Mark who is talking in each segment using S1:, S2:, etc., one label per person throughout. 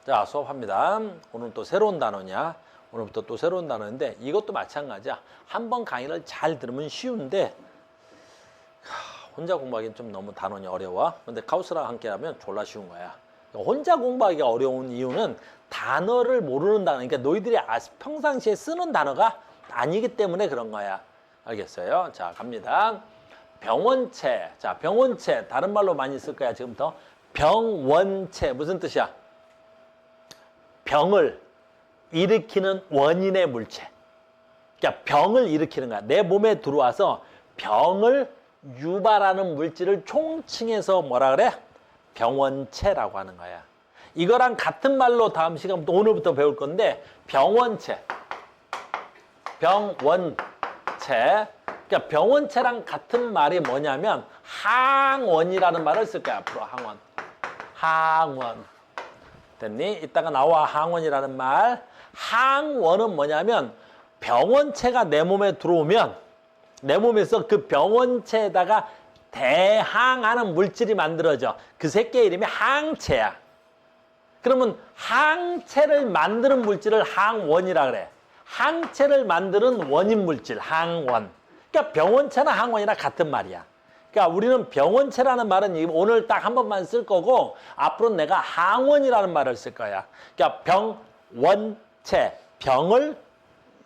S1: 자, 수업합니다. 오늘 또 새로운 단어냐? 오늘부터 또 새로운 단어인데 이것도 마찬가지야. 한번 강의를 잘 들으면 쉬운데 혼자 공부하기는 좀 너무 단원이 어려워. 근데 카우스랑 함께 하면 졸라 쉬운 거야. 혼자 공부하기가 어려운 이유는 단어를 모르는 단어, 그러니까 너희들이 평상시에 쓰는 단어가 아니기 때문에 그런 거야. 알겠어요? 자, 갑니다. 병원체. 자, 병원체. 다른 말로 많이 쓸 거야, 지금부터. 병원체. 무슨 뜻이야? 병을 일으키는 원인의 물체. 그러니까 병을 일으키는 거야. 내 몸에 들어와서 병을 유발하는 물질을 총칭해서 뭐라 그래? 병원체라고 하는 거야. 이거랑 같은 말로 다음 시간부터 오늘부터 배울 건데 병원체. 병원체. 그러니까 병원체랑 같은 말이 뭐냐면 항원이라는 말을 쓸 거야. 앞으로 항원. 항원. 됐니? 이따가 나와 항원이라는 말. 항원은 뭐냐면 병원체가 내 몸에 들어오면 내 몸에서 그 병원체에다가 대항하는 물질이 만들어져. 그 새끼의 이름이 항체야. 그러면 항체를 만드는 물질을 항원이라 그래. 항체를 만드는 원인 물질, 항원. 그러니까 병원체나 항원이랑 같은 말이야. 그러니까 우리는 병원체라는 말은 오늘 딱 한 번만 쓸 거고 앞으로는 내가 항원이라는 말을 쓸 거야. 그러니까 병원체, 병을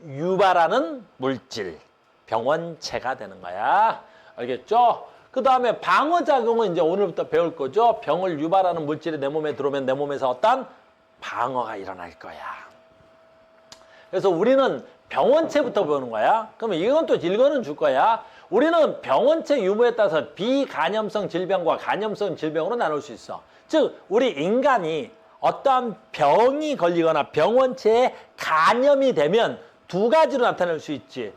S1: 유발하는 물질, 병원체가 되는 거야. 알겠죠? 그 다음에 방어작용은 이제 오늘부터 배울 거죠. 병을 유발하는 물질이 내 몸에 들어오면 내 몸에서 어떤 방어가 일어날 거야. 그래서 우리는 병원체부터 배우는 거야. 그러면 이건 또 일거는 줄 거야. 우리는 병원체 유무에 따라서 비간염성 질병과 간염성 질병으로 나눌 수 있어. 즉 우리 인간이 어떠한 병이 걸리거나 병원체에 간염이 되면 두 가지로 나타낼 수 있지.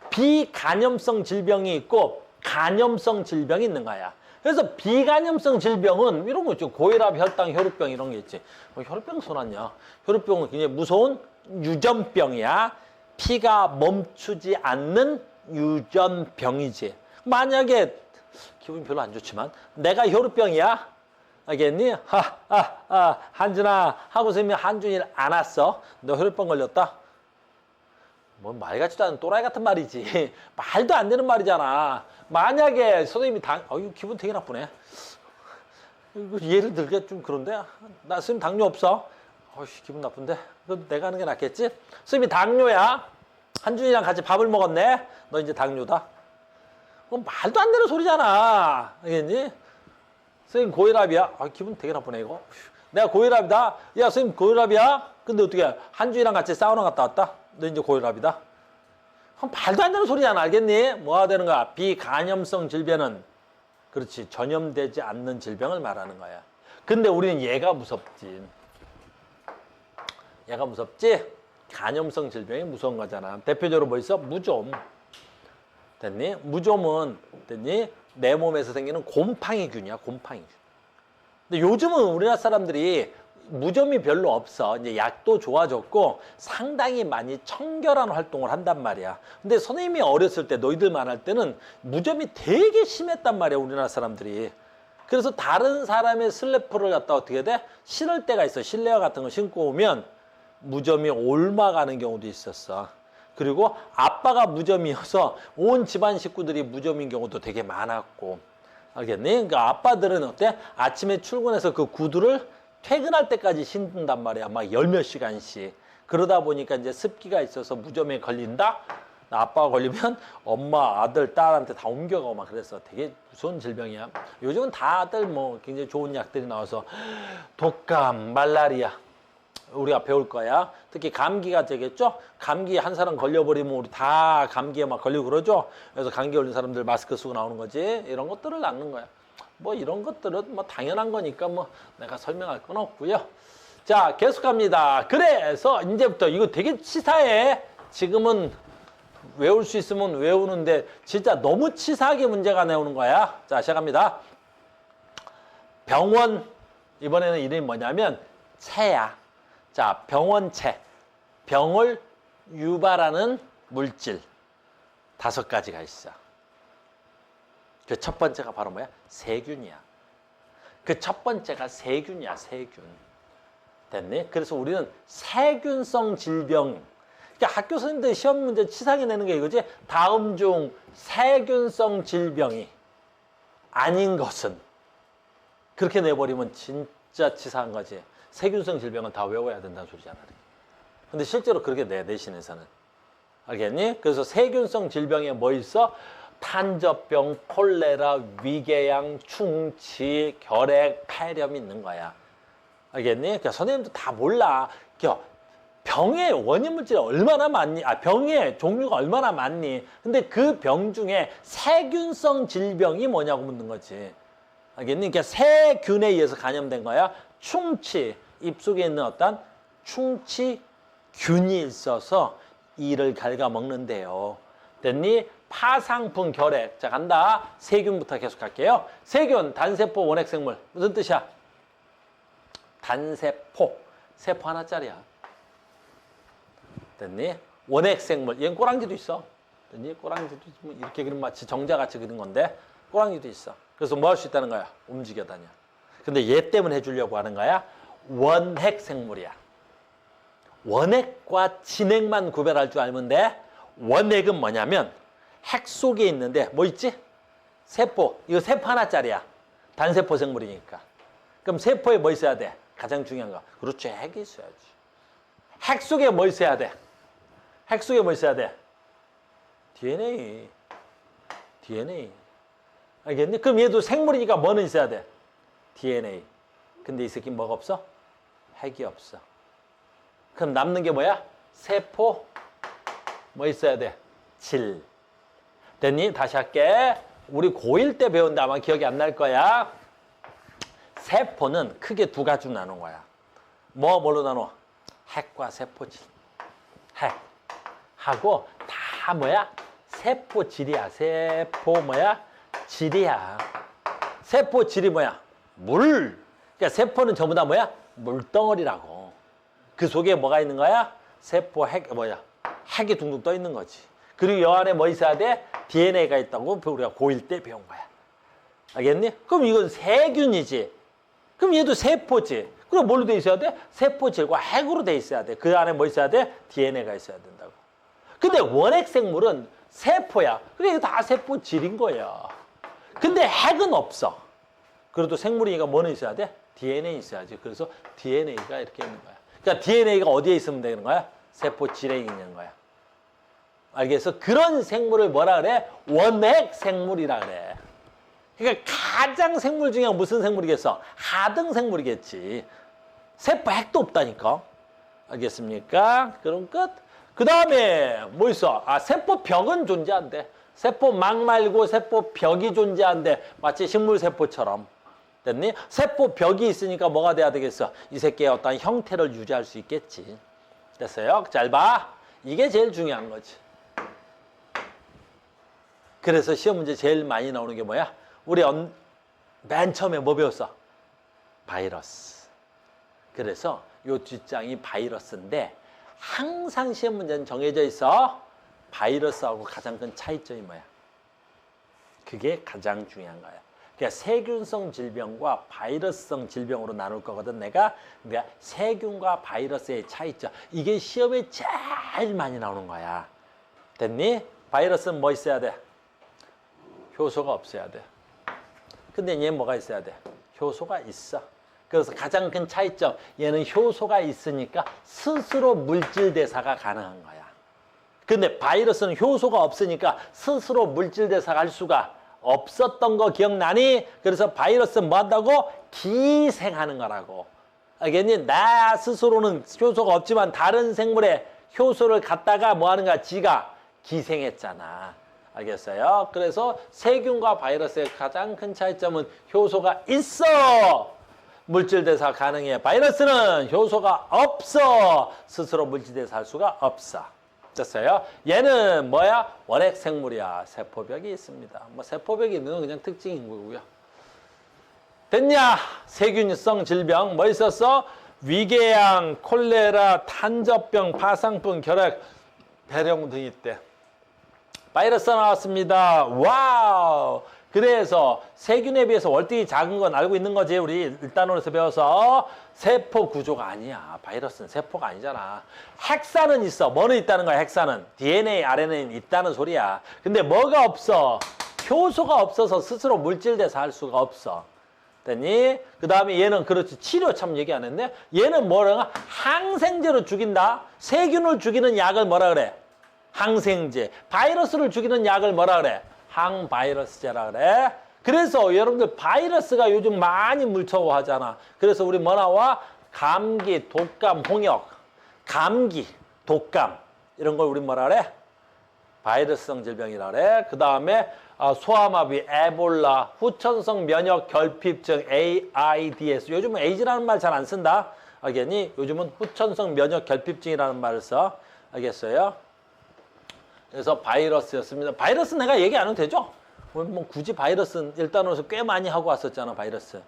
S1: 비간염성 질병이 있고 간염성 질병이 있는 거야. 그래서 비간염성 질병은 이런 거 있죠. 고혈압, 혈당, 혈우병 이런 게 있지. 혈우병 손았냐? 혈우병은 굉장히 무서운 유전병이야. 피가 멈추지 않는 유전병이지. 만약에 기분이 별로 안 좋지만 내가 혈우병이야? 알겠니? 한준아 하고 선생님이 한준이를 안았어. 너 혈우병 걸렸다? 뭐 말 같지도 않은 또라이 같은 말이지. 말도 안 되는 말이잖아. 만약에 선생님이 기분 되게 나쁘네. 이거 예를 들게 좀 그런데 나 선생님 당뇨 없어? 기분 나쁜데? 그럼 내가 하는 게 낫겠지? 선생님이 당뇨야. 한준이랑 같이 밥을 먹었네. 너 이제 당뇨다. 그럼 말도 안 되는 소리잖아. 알겠니? 선생님 고혈압이야. 기분 되게 나쁘네 이거. 내가 고혈압이다. 야 선생님 고혈압이야. 근데 어떻게 한준이랑 같이 사우나 갔다 왔다. 너 이제 고혈압이다. 그럼 말도 안 되는 소리잖아. 알겠니? 뭐가 되는 거야? 비간염성 질병은 그렇지 전염되지 않는 질병을 말하는 거야. 근데 우리는 얘가 무섭지. 얘가 무섭지? 간염성 질병이 무서운 거잖아. 대표적으로 뭐 있어? 무좀. 됐니? 무좀은 됐니? 내 몸에서 생기는 곰팡이균이야. 곰팡이균. 근데 요즘은 우리나라 사람들이 무좀이 별로 없어. 이제 약도 좋아졌고 상당히 많이 청결한 활동을 한단 말이야. 근데 선생님이 어렸을 때 너희들만 할 때는 무좀이 되게 심했단 말이야. 우리나라 사람들이. 그래서 다른 사람의 슬리퍼를 갖다 어떻게 돼? 신을 때가 있어. 실내화 같은 거 신고 오면 무좀이 옮아가는 경우도 있었어. 그리고 아빠가 무좀이어서 온 집안 식구들이 무좀인 경우도 되게 많았고. 알겠니? 그러니까 아빠들은 어때? 아침에 출근해서 그 구두를 퇴근할 때까지 신는단 말이야. 막 열 몇 시간씩. 그러다 보니까 이제 습기가 있어서 무좀에 걸린다? 아빠가 걸리면 엄마, 아들, 딸한테 다 옮겨가고 막 그래서 되게 무서운 질병이야. 요즘은 다들 뭐 굉장히 좋은 약들이 나와서 독감, 말라리아 우리가 배울 거야. 특히 감기가 되겠죠? 감기 한 사람 걸려버리면 우리 다 감기에 막 걸리고 그러죠? 그래서 감기 걸린 사람들 마스크 쓰고 나오는 거지. 이런 것들을 낳는 거야. 뭐 이런 것들은 뭐 당연한 거니까 뭐 내가 설명할 건 없고요. 자, 계속합니다. 그래서 이제부터 이거 되게 치사해. 지금은 외울 수 있으면 외우는데 진짜 너무 치사하게 문제가 나오는 거야. 자, 시작합니다. 병원. 이번에는 이름이 뭐냐면 체야. 자, 병원체. 병을 유발하는 물질 5가지가 있어. 그 첫 번째가 바로 뭐야? 세균이야. 그 첫 번째가 세균이야, 세균. 됐니? 그래서 우리는 세균성 질병. 그러니까 학교 선생님들 시험 문제 치사하게 내는 게 이거지. 다음 중 세균성 질병이 아닌 것은. 그렇게 내버리면 진짜 치사한 거지. 세균성 질병은 다 외워야 된다는 소리잖아. 근데 실제로 그렇게 내, 내신에서는. 알겠니? 그래서 세균성 질병에 뭐 있어? 탄저병, 콜레라, 위궤양, 충치, 결핵, 폐렴이 있는 거야. 알겠니? 그러니까 선생님도 다 몰라. 그러니까 병의 원인 물질이 얼마나 많니? 병의 종류가 얼마나 많니? 근데 그 병 중에 세균성 질병이 뭐냐고 묻는 거지. 알겠니? 그러니까 세균에 의해서 감염된 거야. 충치, 입속에 있는 어떤 충치균이 있어서 이를 갉아먹는데요. 됐니? 파상풍, 결핵. 자, 간다. 세균부터 계속 할게요. 세균, 단세포, 원핵생물. 무슨 뜻이야? 단세포. 세포 하나짜리야. 됐니? 원핵생물. 얘는 꼬랑지도 있어. 됐니? 꼬랑지도 이렇게 그림 마치 정자같이 그린 건데 꼬랑지도 있어. 그래서 뭐 할 수 있다는 거야? 움직여 다녀. 근데 얘 때문에 해주려고 하는 거야? 원핵생물이야. 원핵과 진핵만 구별할 줄 알면 돼. 원핵은 뭐냐면 핵 속에 있는데 뭐 있지? 세포. 이거 세포 하나짜리야. 단세포 생물이니까. 그럼 세포에 뭐 있어야 돼? 가장 중요한 거. 그렇지. 핵이 있어야지. 핵 속에 뭐 있어야 돼? 핵 속에 뭐 있어야 돼? DNA. DNA. 알겠니? 그럼 얘도 생물이니까 뭐는 있어야 돼? DNA. 근데 이 새끼 뭐가 없어? 핵이 없어. 그럼 남는 게 뭐야? 세포. 뭐 있어야 돼? 질. 됐니? 다시 할게. 우리 고1 때 배웠는데 아마 기억이 안 날 거야. 세포는 크게 두 가지로 나눈 거야. 뭘로 나눠? 핵과 세포질. 핵. 하고 다 뭐야? 세포질이야. 세포 뭐야? 질이야. 세포질이 뭐야? 물. 그러니까 세포는 전부 다 뭐야? 물덩어리라고. 그 속에 뭐가 있는 거야? 세포 핵, 뭐야? 핵이 둥둥 떠 있는 거지. 그리고 여 안에 뭐 있어야 돼? DNA가 있다고 우리가 고1 때 배운 거야. 알겠니? 그럼 이건 세균이지. 그럼 얘도 세포지. 그럼 뭘로 돼 있어야 돼? 세포질과 핵으로 돼 있어야 돼. 그 안에 뭐 있어야 돼? DNA가 있어야 된다고. 근데 원핵생물은 세포야. 그래, 이거 다 세포질인 거야. 근데 핵은 없어. 그래도 생물이니까 뭐는 있어야 돼? DNA 있어야지. 그래서 DNA가 이렇게 있는 거야. 그러니까 DNA가 어디에 있으면 되는 거야? 세포질에 있는 거야. 알겠어? 그런 생물을 뭐라 그래? 원핵생물이라 그래. 그러니까 가장 생물 중에 무슨 생물이겠어? 하등 생물이겠지. 세포 핵도 없다니까. 알겠습니까? 그럼 끝. 그 다음에 뭐 있어? 세포벽은 존재한대. 세포막 말고 세포벽이 존재한대. 마치 식물세포처럼. 됐니? 세포벽이 있으니까 뭐가 돼야 되겠어? 이 새끼의 어떤 형태를 유지할 수 있겠지. 됐어요? 잘 봐. 이게 제일 중요한 거지. 그래서 시험 문제 제일 많이 나오는 게 뭐야? 우리 맨 처음에 뭐 배웠어? 바이러스. 그래서 요 뒷장이 바이러스인데 항상 시험 문제는 정해져 있어. 바이러스하고 가장 큰 차이점이 뭐야? 그게 가장 중요한 거야. 그러니까 세균성 질병과 바이러스성 질병으로 나눌 거거든 내가. 그러니까 세균과 바이러스의 차이점. 이게 시험에 제일 많이 나오는 거야. 됐니? 바이러스는 뭐 있어야 돼? 효소가 없어야 돼. 근데 얘는 뭐가 있어야 돼? 효소가 있어. 그래서 가장 큰 차이점. 얘는 효소가 있으니까 스스로 물질 대사가 가능한 거야. 근데 바이러스는 효소가 없으니까 스스로 물질 대사가 할 수가 없었던 거 기억나니? 그래서 바이러스는 뭐 한다고? 기생하는 거라고. 알겠니? 나 스스로는 효소가 없지만 다른 생물의 효소를 갖다가 뭐 하는 거야? 지가 기생했잖아. 알겠어요? 그래서 세균과 바이러스의 가장 큰 차이점은 효소가 있어. 물질 대사 가능해. 바이러스는 효소가 없어. 스스로 물질 대사할 수가 없어. 됐어요? 얘는 뭐야? 원핵 생물이야. 세포벽이 있습니다. 뭐 세포벽이 있는 건 그냥 특징인 거고요. 됐냐? 세균성 질병 뭐 있었어? 위궤양, 콜레라, 탄저병, 파상풍, 결핵, 폐렴 등이 있대. 바이러스 나왔습니다. 와우! 그래서 세균에 비해서 월등히 작은 건 알고 있는 거지. 우리 일단으로서 배워서 세포 구조가 아니야. 바이러스는 세포가 아니잖아. 핵산은 있어. 뭐는 있다는 거야, 핵산은. DNA, RNA는 있다는 소리야. 근데 뭐가 없어? 효소가 없어서 스스로 물질돼서 할 수가 없어. 됐니? 그 다음에 얘는 그렇지. 치료 참 얘기 안 했네. 얘는 뭐라 항생제로 죽인다. 세균을 죽이는 약을 뭐라 그래? 항생제. 바이러스를 죽이는 약을 뭐라 그래? 항바이러스제라 그래. 그래서 여러분들 바이러스가 요즘 많이 물처하잖아. 그래서 우리 뭐 나와? 감기, 독감, 홍역. 감기, 독감 이런 걸 우리 뭐라 그래? 바이러스성 질병이라 그래. 그 다음에 소아마비, 에볼라, 후천성 면역 결핍증, AIDS. 요즘은 AIDS라는 말 잘 안 쓴다. 알겠니? 요즘은 후천성 면역 결핍증이라는 말을 써. 알겠어요? 그래서 바이러스였습니다. 바이러스 내가 얘기 안 해도 되죠? 뭐 굳이 바이러스는 일단으로서 꽤 많이 하고 왔었잖아, 바이러스.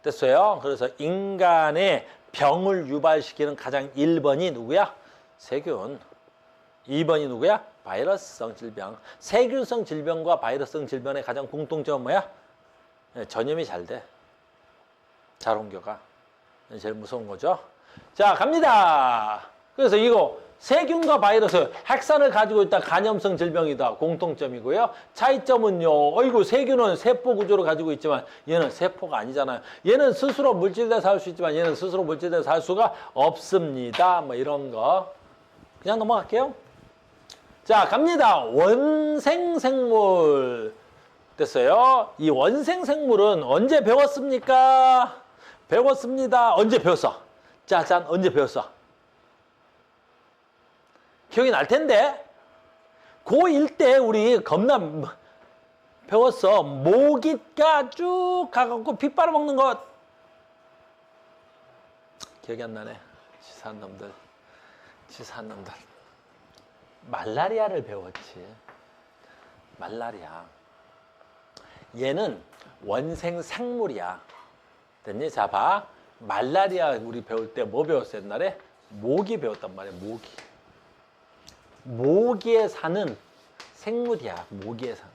S1: 됐어요? 그래서 인간의 병을 유발시키는 가장 1번이 누구야? 세균. 2번이 누구야? 바이러스성 질병. 세균성 질병과 바이러스성 질병의 가장 공통점은 뭐야? 전염이 잘 돼. 잘 옮겨가. 제일 무서운 거죠. 자, 갑니다. 그래서 이거 세균과 바이러스, 핵산을 가지고 있다 간염성 질병이다. 공통점이고요. 차이점은요. 어이구, 세균은 세포 구조를 가지고 있지만 얘는 세포가 아니잖아요. 얘는 스스로 물질돼서 할 수 있지만 얘는 스스로 물질돼서 할 수가 없습니다. 뭐 이런 거. 그냥 넘어갈게요. 자, 갑니다. 원생생물. 됐어요? 이 원생생물은 언제 배웠습니까? 배웠습니다. 언제 배웠어? 짜잔, 언제 배웠어? 기억이 날 텐데. 고1 때 우리 겁나 배웠어. 모기가 쭉 가갖고 피 빨아먹는 것. 기억이 안 나네. 치사한 놈들. 치사한 놈들. 말라리아를 배웠지. 말라리아. 얘는 원생 생물이야. 됐니? 자, 봐. 말라리아 우리 배울 때 뭐 배웠어, 옛날에? 모기 배웠단 말이야, 모기. 모기에 사는 생물이야, 모기에 사는.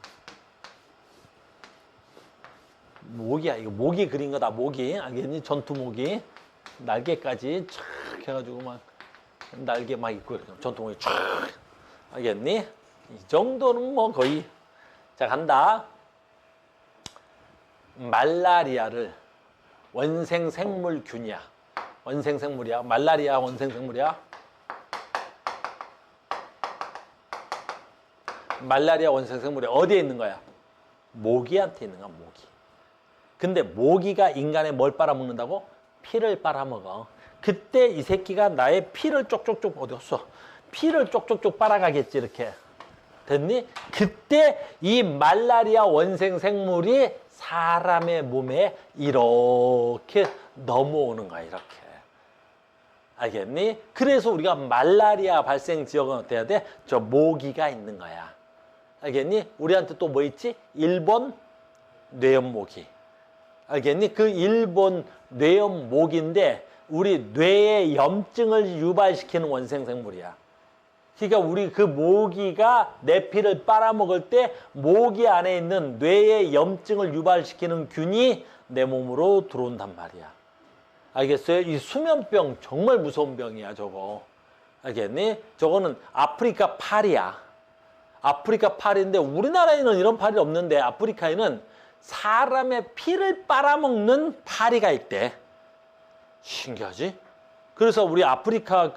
S1: 모기야, 이거 모기 그린 거다, 모기. 알겠니? 전투 모기. 날개까지 촥 해가지고 막, 날개 막 있고, 전투 모기 촥. 알겠니? 이 정도는 뭐 거의. 자, 간다. 말라리아를 원생생물균이야. 원생생물이야. 말라리아 원생생물이야. 말라리아 원생생물이 어디에 있는 거야? 모기한테 있는 거야, 모기. 근데 모기가 인간의 뭘 빨아먹는다고? 피를 빨아먹어. 그때 이 새끼가 나의 피를 쪽쪽쪽 어디 갔어? 피를 쪽쪽쪽 빨아가겠지, 이렇게. 됐니? 그때 이 말라리아 원생생물이 사람의 몸에 이렇게 넘어오는 거야, 이렇게. 알겠니? 그래서 우리가 말라리아 발생 지역은 어때야 돼? 저 모기가 있는 거야. 알겠니? 우리한테 또 뭐 있지? 일본 뇌염 모기. 알겠니? 그 일본 뇌염 모기인데 우리 뇌의 염증을 유발시키는 원생생물이야. 그러니까 우리 그 모기가 내 피를 빨아먹을 때 모기 안에 있는 뇌의 염증을 유발시키는 균이 내 몸으로 들어온단 말이야. 알겠어요? 이 수면병 정말 무서운 병이야, 저거. 알겠니? 저거는 아프리카 파리야. 아프리카 파리인데 우리나라에는 이런 파리 없는데 아프리카에는 사람의 피를 빨아먹는 파리가 있대. 신기하지? 그래서 우리 아프리카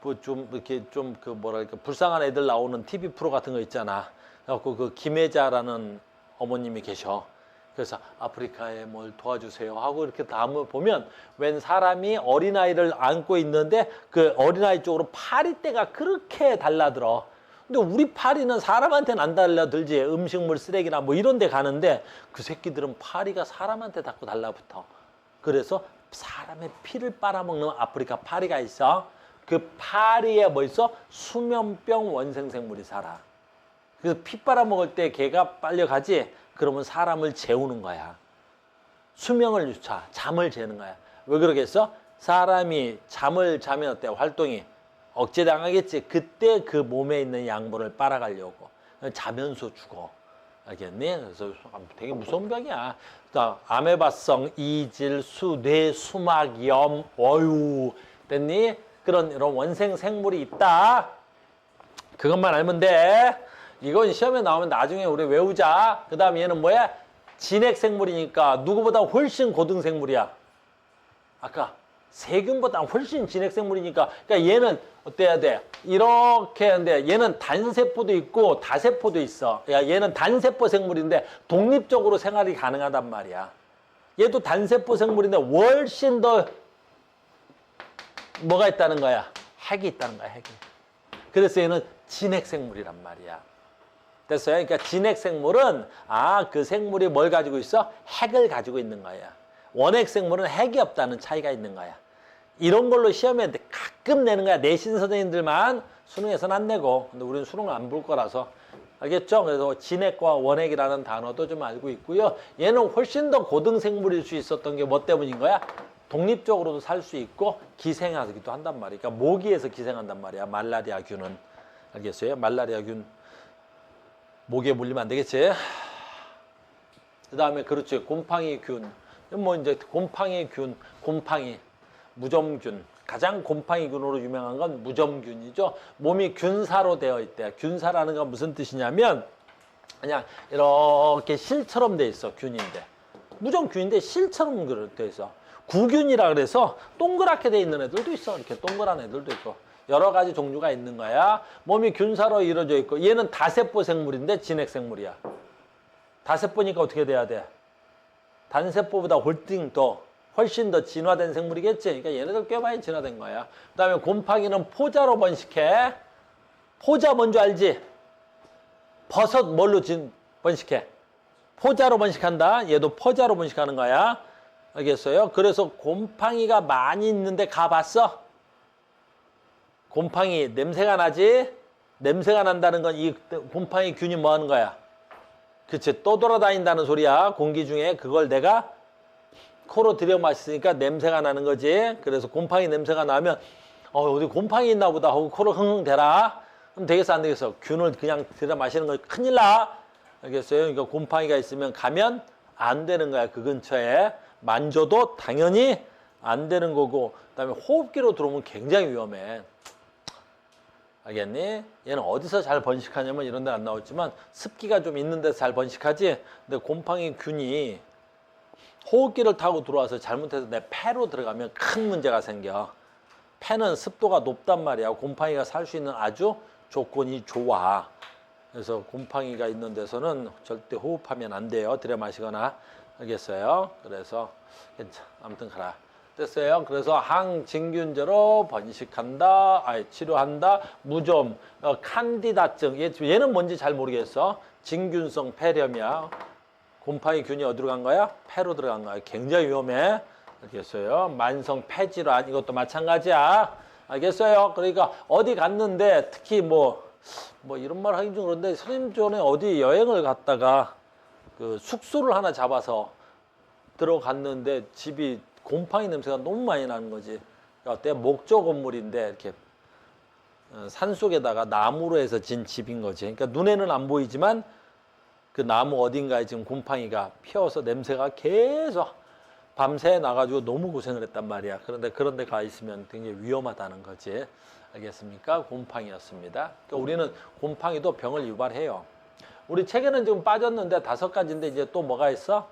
S1: 뭐 좀 이렇게 좀 뭐랄까 불쌍한 애들 나오는 TV 프로 같은 거 있잖아. 그래갖고 그 김혜자라는 어머님이 계셔. 그래서 아프리카에 뭘 도와주세요 하고 이렇게 다음을 보면 웬 사람이 어린아이를 안고 있는데 그 어린아이 쪽으로 파리떼가 그렇게 달라들어. 근데 우리 파리는 사람한테는 안 달라들지. 음식물 쓰레기나 뭐 이런 데 가는데 그 새끼들은 파리가 사람한테 자꾸 달라붙어. 그래서 사람의 피를 빨아먹는 아프리카 파리가 있어. 그 파리에 뭐 있어? 수면병 원생생물이 살아. 그래서 피 빨아먹을 때 걔가 빨려가지? 그러면 사람을 재우는 거야. 수명을 유차, 잠을 재는 거야. 왜 그러겠어? 사람이 잠을 자면 어때? 활동이 억제당하겠지. 그때 그 몸에 있는 양분을 빨아가려고. 자면서 죽어. 알겠니? 그래서 되게 무서운 병이야. 아메바성, 이질, 수, 뇌, 수막, 염, 어유, 됐니? 그런 이런 원생 생물이 있다. 그것만 알면 돼. 이건 시험에 나오면 나중에 우리 외우자. 그 다음에 얘는 뭐야? 진핵 생물이니까 누구보다 훨씬 고등 생물이야. 아까 세균보다 훨씬 진핵 생물이니까. 그러니까 얘는 어때야 돼? 이렇게 하는데 얘는 단세포도 있고 다세포도 있어. 야, 얘는 단세포 생물인데 독립적으로 생활이 가능하단 말이야. 얘도 단세포 생물인데 훨씬 더 뭐가 있다는 거야? 핵이 있다는 거야, 핵이. 그래서 얘는 진핵 생물이란 말이야. 됐어요? 그러니까 진핵 생물은 그 생물이 뭘 가지고 있어? 핵을 가지고 있는 거야. 원핵 생물은 핵이 없다는 차이가 있는 거야. 이런 걸로 시험에 가끔 내는 거야. 내신 선생님들만 수능에서는 안 내고. 근데 우리는 수능을 안 볼 거라서. 알겠죠? 그래서 진핵과 원핵이라는 단어도 좀 알고 있고요. 얘는 훨씬 더 고등 생물일 수 있었던 게 뭐 때문인 거야? 독립적으로도 살 수 있고 기생하기도 한단 말이야. 그러니까 모기에서 기생한단 말이야. 말라리아 균은. 알겠어요? 말라리아 균. 모기에 물리면 안 되겠지? 그 다음에 그렇지. 곰팡이 균. 뭐 이제 곰팡이 균, 곰팡이, 무좀균. 가장 곰팡이균으로 유명한 건 무좀균이죠. 몸이 균사로 되어 있대. 균사라는 건 무슨 뜻이냐면 그냥 이렇게 실처럼 돼 있어. 균인데. 무좀균인데 실처럼 돼 있어. 구균이라 그래서 동그랗게 돼 있는 애들도 있어. 이렇게 동그란 애들도 있고. 여러 가지 종류가 있는 거야. 몸이 균사로 이루어져 있고 얘는 다세포 생물인데 진핵 생물이야. 다세포니까 어떻게 돼야 돼? 단세포보다 훨씬 더 진화된 생물이겠지. 그러니까 얘네들 꽤 많이 진화된 거야. 그 다음에 곰팡이는 포자로 번식해. 포자 뭔지 알지? 버섯 뭘로 번식해? 포자로 번식한다. 얘도 포자로 번식하는 거야. 알겠어요? 그래서 곰팡이가 많이 있는데 가봤어? 곰팡이 냄새가 나지? 냄새가 난다는 건 이 곰팡이 균이 뭐 하는 거야? 그치, 떠돌아다닌다는 소리야. 공기 중에 그걸 내가 코로 들여 마시니까 냄새가 나는 거지. 그래서 곰팡이 냄새가 나면 어디 곰팡이 있나 보다 하고 코를 흥흥 대라. 그럼 되겠어 안 되겠어? 균을 그냥 들여 마시는 거 큰일 나. 알겠어요? 그러니까 곰팡이가 있으면 가면 안 되는 거야. 그 근처에 만져도 당연히 안 되는 거고. 그다음에 호흡기로 들어오면 굉장히 위험해. 알겠니? 얘는 어디서 잘 번식하냐면 이런 데 안 나왔지만 습기가 좀 있는 데서 잘 번식하지. 근데 곰팡이 균이 호흡기를 타고 들어와서 잘못해서 내 폐로 들어가면 큰 문제가 생겨. 폐는 습도가 높단 말이야. 곰팡이가 살 수 있는 아주 조건이 좋아. 그래서 곰팡이가 있는 데서는 절대 호흡하면 안 돼요. 들여 마시거나. 알겠어요? 그래서 아무튼 가라. 됐어요? 그래서 항진균제로 번식한다, 치료한다, 무좀, 칸디다증. 얘는 뭔지 잘 모르겠어. 진균성 폐렴이야. 곰팡이 균이 어디로 간 거야? 폐로 들어간 거야. 굉장히 위험해. 알겠어요? 만성 폐질환 이것도 마찬가지야. 알겠어요? 그러니까 어디 갔는데 특히 뭐 이런 말 하긴 좀 그런데 선생님 전에 어디 여행을 갔다가 그 숙소를 하나 잡아서 들어갔는데 집이 곰팡이 냄새가 너무 많이 나는 거지. 어때? 목조 건물인데 이렇게 산속에다가 나무로 해서 진 집인 거지. 그러니까 눈에는 안 보이지만 그 나무 어딘가에 지금 곰팡이가 피어서 냄새가 계속 밤새 나가지고 너무 고생을 했단 말이야. 그런데 그런 데 가 있으면 굉장히 위험하다는 거지. 알겠습니까? 곰팡이였습니다. 그러니까 우리는 곰팡이도 병을 유발해요. 우리 책에는 지금 빠졌는데 5가지인데 이제 또 뭐가 있어?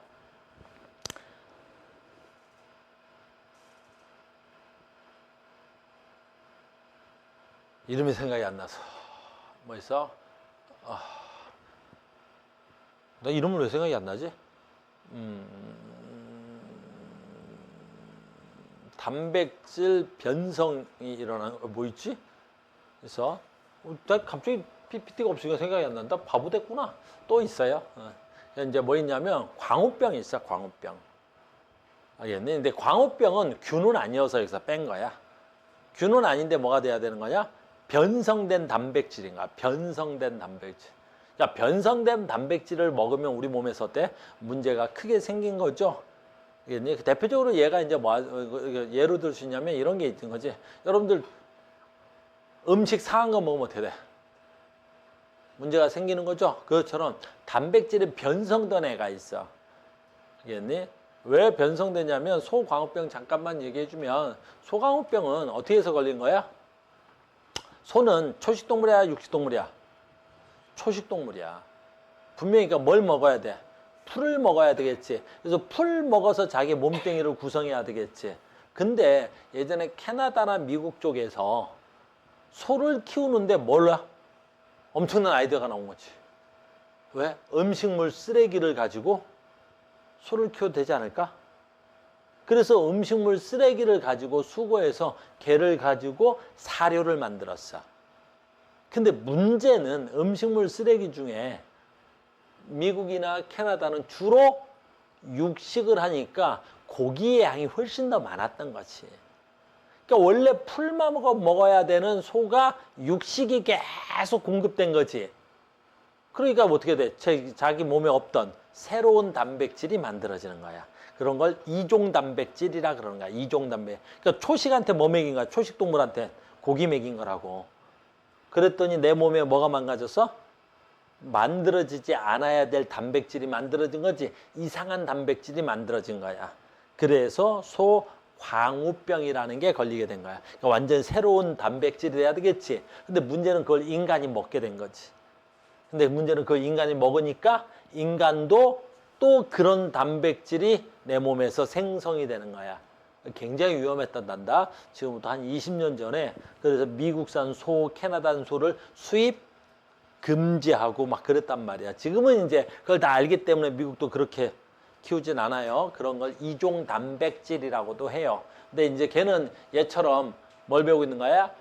S1: 이름이 생각이 안 나서. 뭐 있어? 나 이름은 왜 생각이 안 나지? 단백질 변성이 일어나는 거 뭐 있지? 그래서 나 갑자기 PPT가 없으니까 생각이 안 난다. 바보 됐구나. 또 있어요. 이제 뭐 있냐면 광우병이 있어. 광우병. 알겠니? 근데 광우병은 균은 아니어서 여기서 뺀 거야. 균은 아닌데 뭐가 돼야 되는 거냐? 변성된 단백질인가? 변성된 단백질. 자, 변성된 단백질을 먹으면 우리 몸에서 어때? 문제가 크게 생긴 거죠. 대표적으로 얘가 이제 뭐 예로 들 수 있냐면 이런 게 있는 거지. 여러분들 음식 상한 거 먹으면 어떻게 돼? 문제가 생기는 거죠. 그것처럼 단백질이 변성된 애가 있어. 알겠니? 왜 변성되냐면 소광우병 잠깐만 얘기해주면 소광우병은 어떻게 해서 걸린 거야? 소는 초식동물이야, 육식동물이야? 초식동물이야. 분명히 그러니까 뭘 먹어야 돼? 풀을 먹어야 되겠지. 그래서 풀 먹어서 자기 몸뚱이를 구성해야 되겠지. 근데 예전에 캐나다나 미국 쪽에서 소를 키우는데 몰라? 엄청난 아이디어가 나온 거지. 왜? 음식물 쓰레기를 가지고 소를 키워도 되지 않을까? 그래서 음식물 쓰레기를 가지고 수거해서 개를 가지고 사료를 만들었어. 근데 문제는 음식물 쓰레기 중에 미국이나 캐나다는 주로 육식을 하니까 고기의 양이 훨씬 더 많았던 거지. 그러니까 원래 풀만 먹어야 되는 소가 육식이 계속 공급된 거지. 그러니까 어떻게 돼? 자기 몸에 없던 새로운 단백질이 만들어지는 거야. 그런 걸 이종 단백질이라 그러는 거야. 이종 단백. 그러니까 초식한테 뭐 먹인 거야? 초식 동물한테 고기 먹인 거라고. 그랬더니 내 몸에 뭐가 망가졌어? 만들어지지 않아야 될 단백질이 만들어진 거지. 이상한 단백질이 만들어진 거야. 그래서 소광우병이라는 게 걸리게 된 거야. 그러니까 완전 새로운 단백질이 돼야 되겠지. 근데 문제는 그걸 인간이 먹게 된 거지. 근데 문제는 그걸 인간이 먹으니까 인간도 또 그런 단백질이 내 몸에서 생성이 되는 거야. 굉장히 위험했단다. 지금부터 한 20년 전에 그래서 미국산 소, 캐나다산 소를 수입 금지하고 막 그랬단 말이야. 지금은 이제 그걸 다 알기 때문에 미국도 그렇게 키우진 않아요. 그런 걸 이종 단백질이라고도 해요. 근데 이제 걔는 얘처럼 뭘 배우고 있는 거야?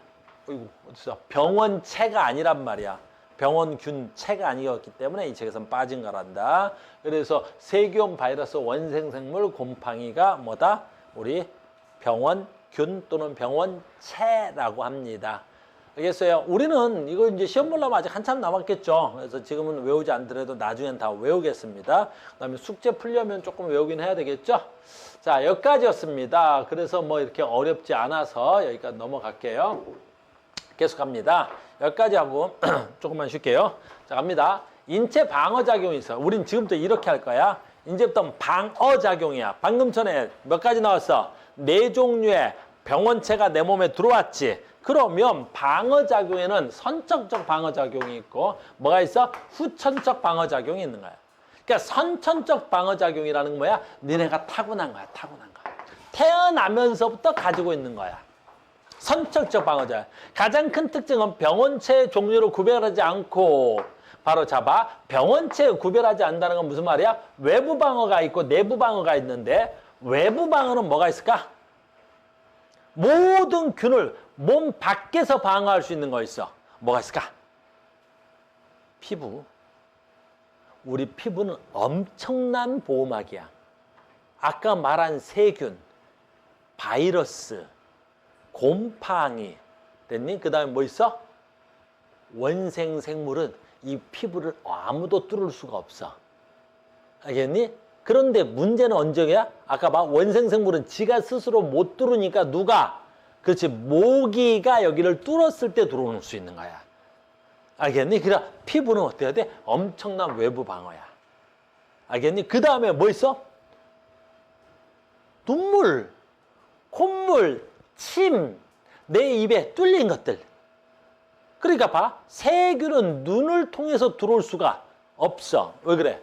S1: 어이구, 어딨어? 병원체가 아니란 말이야. 병원균체가 아니었기 때문에 이 책에서는 빠진 거란다. 그래서 세균, 바이러스, 원생생물, 곰팡이가 뭐다? 우리 병원균 또는 병원체라고 합니다. 알겠어요? 우리는 이거 이제 시험 보려면 아직 한참 남았겠죠. 그래서 지금은 외우지 않더라도 나중엔 다 외우겠습니다. 그 다음에 숙제 풀려면 조금 외우긴 해야 되겠죠. 자, 여기까지였습니다. 그래서 뭐 이렇게 어렵지 않아서 여기까지 넘어갈게요. 계속 갑니다. 여기까지 하고 조금만 쉴게요. 자, 갑니다. 인체 방어작용이 있어. 우린 지금부터 이렇게 할 거야. 이제부터 방어작용이야. 방금 전에 몇 가지 나왔어? 4종류의 병원체가 내 몸에 들어왔지. 그러면 방어작용에는 선천적 방어작용이 있고 뭐가 있어? 후천적 방어작용이 있는 거야. 그러니까 선천적 방어작용이라는 건 뭐야? 너네가 타고난 거야. 타고난 거야. 태어나면서부터 가지고 있는 거야. 선천적 방어작용. 가장 큰 특징은 병원체의 종류를 구별하지 않고 바로 잡아. 병원체 구별하지 않는다는 건 무슨 말이야? 외부 방어가 있고 내부 방어가 있는데 외부 방어는 뭐가 있을까? 모든 균을 몸 밖에서 방어할 수 있는 거 있어. 뭐가 있을까? 피부. 우리 피부는 엄청난 보호막이야. 아까 말한 세균, 바이러스, 곰팡이, 됐니? 그 다음에 뭐 있어? 원생생물은 이 피부를 아무도 뚫을 수가 없어. 알겠니? 그런데 문제는 언제야? 아까 봐. 원생생물은 지가 스스로 못 뚫으니까 누가? 그렇지. 모기가 여기를 뚫었을 때 들어올 수 있는 거야. 알겠니? 그러니까 피부는 어때야 돼? 엄청난 외부 방어야. 알겠니? 그 다음에 뭐 있어? 눈물, 콧물, 침, 내 입에 뚫린 것들. 그러니까 봐. 세균은 눈을 통해서 들어올 수가 없어. 왜 그래?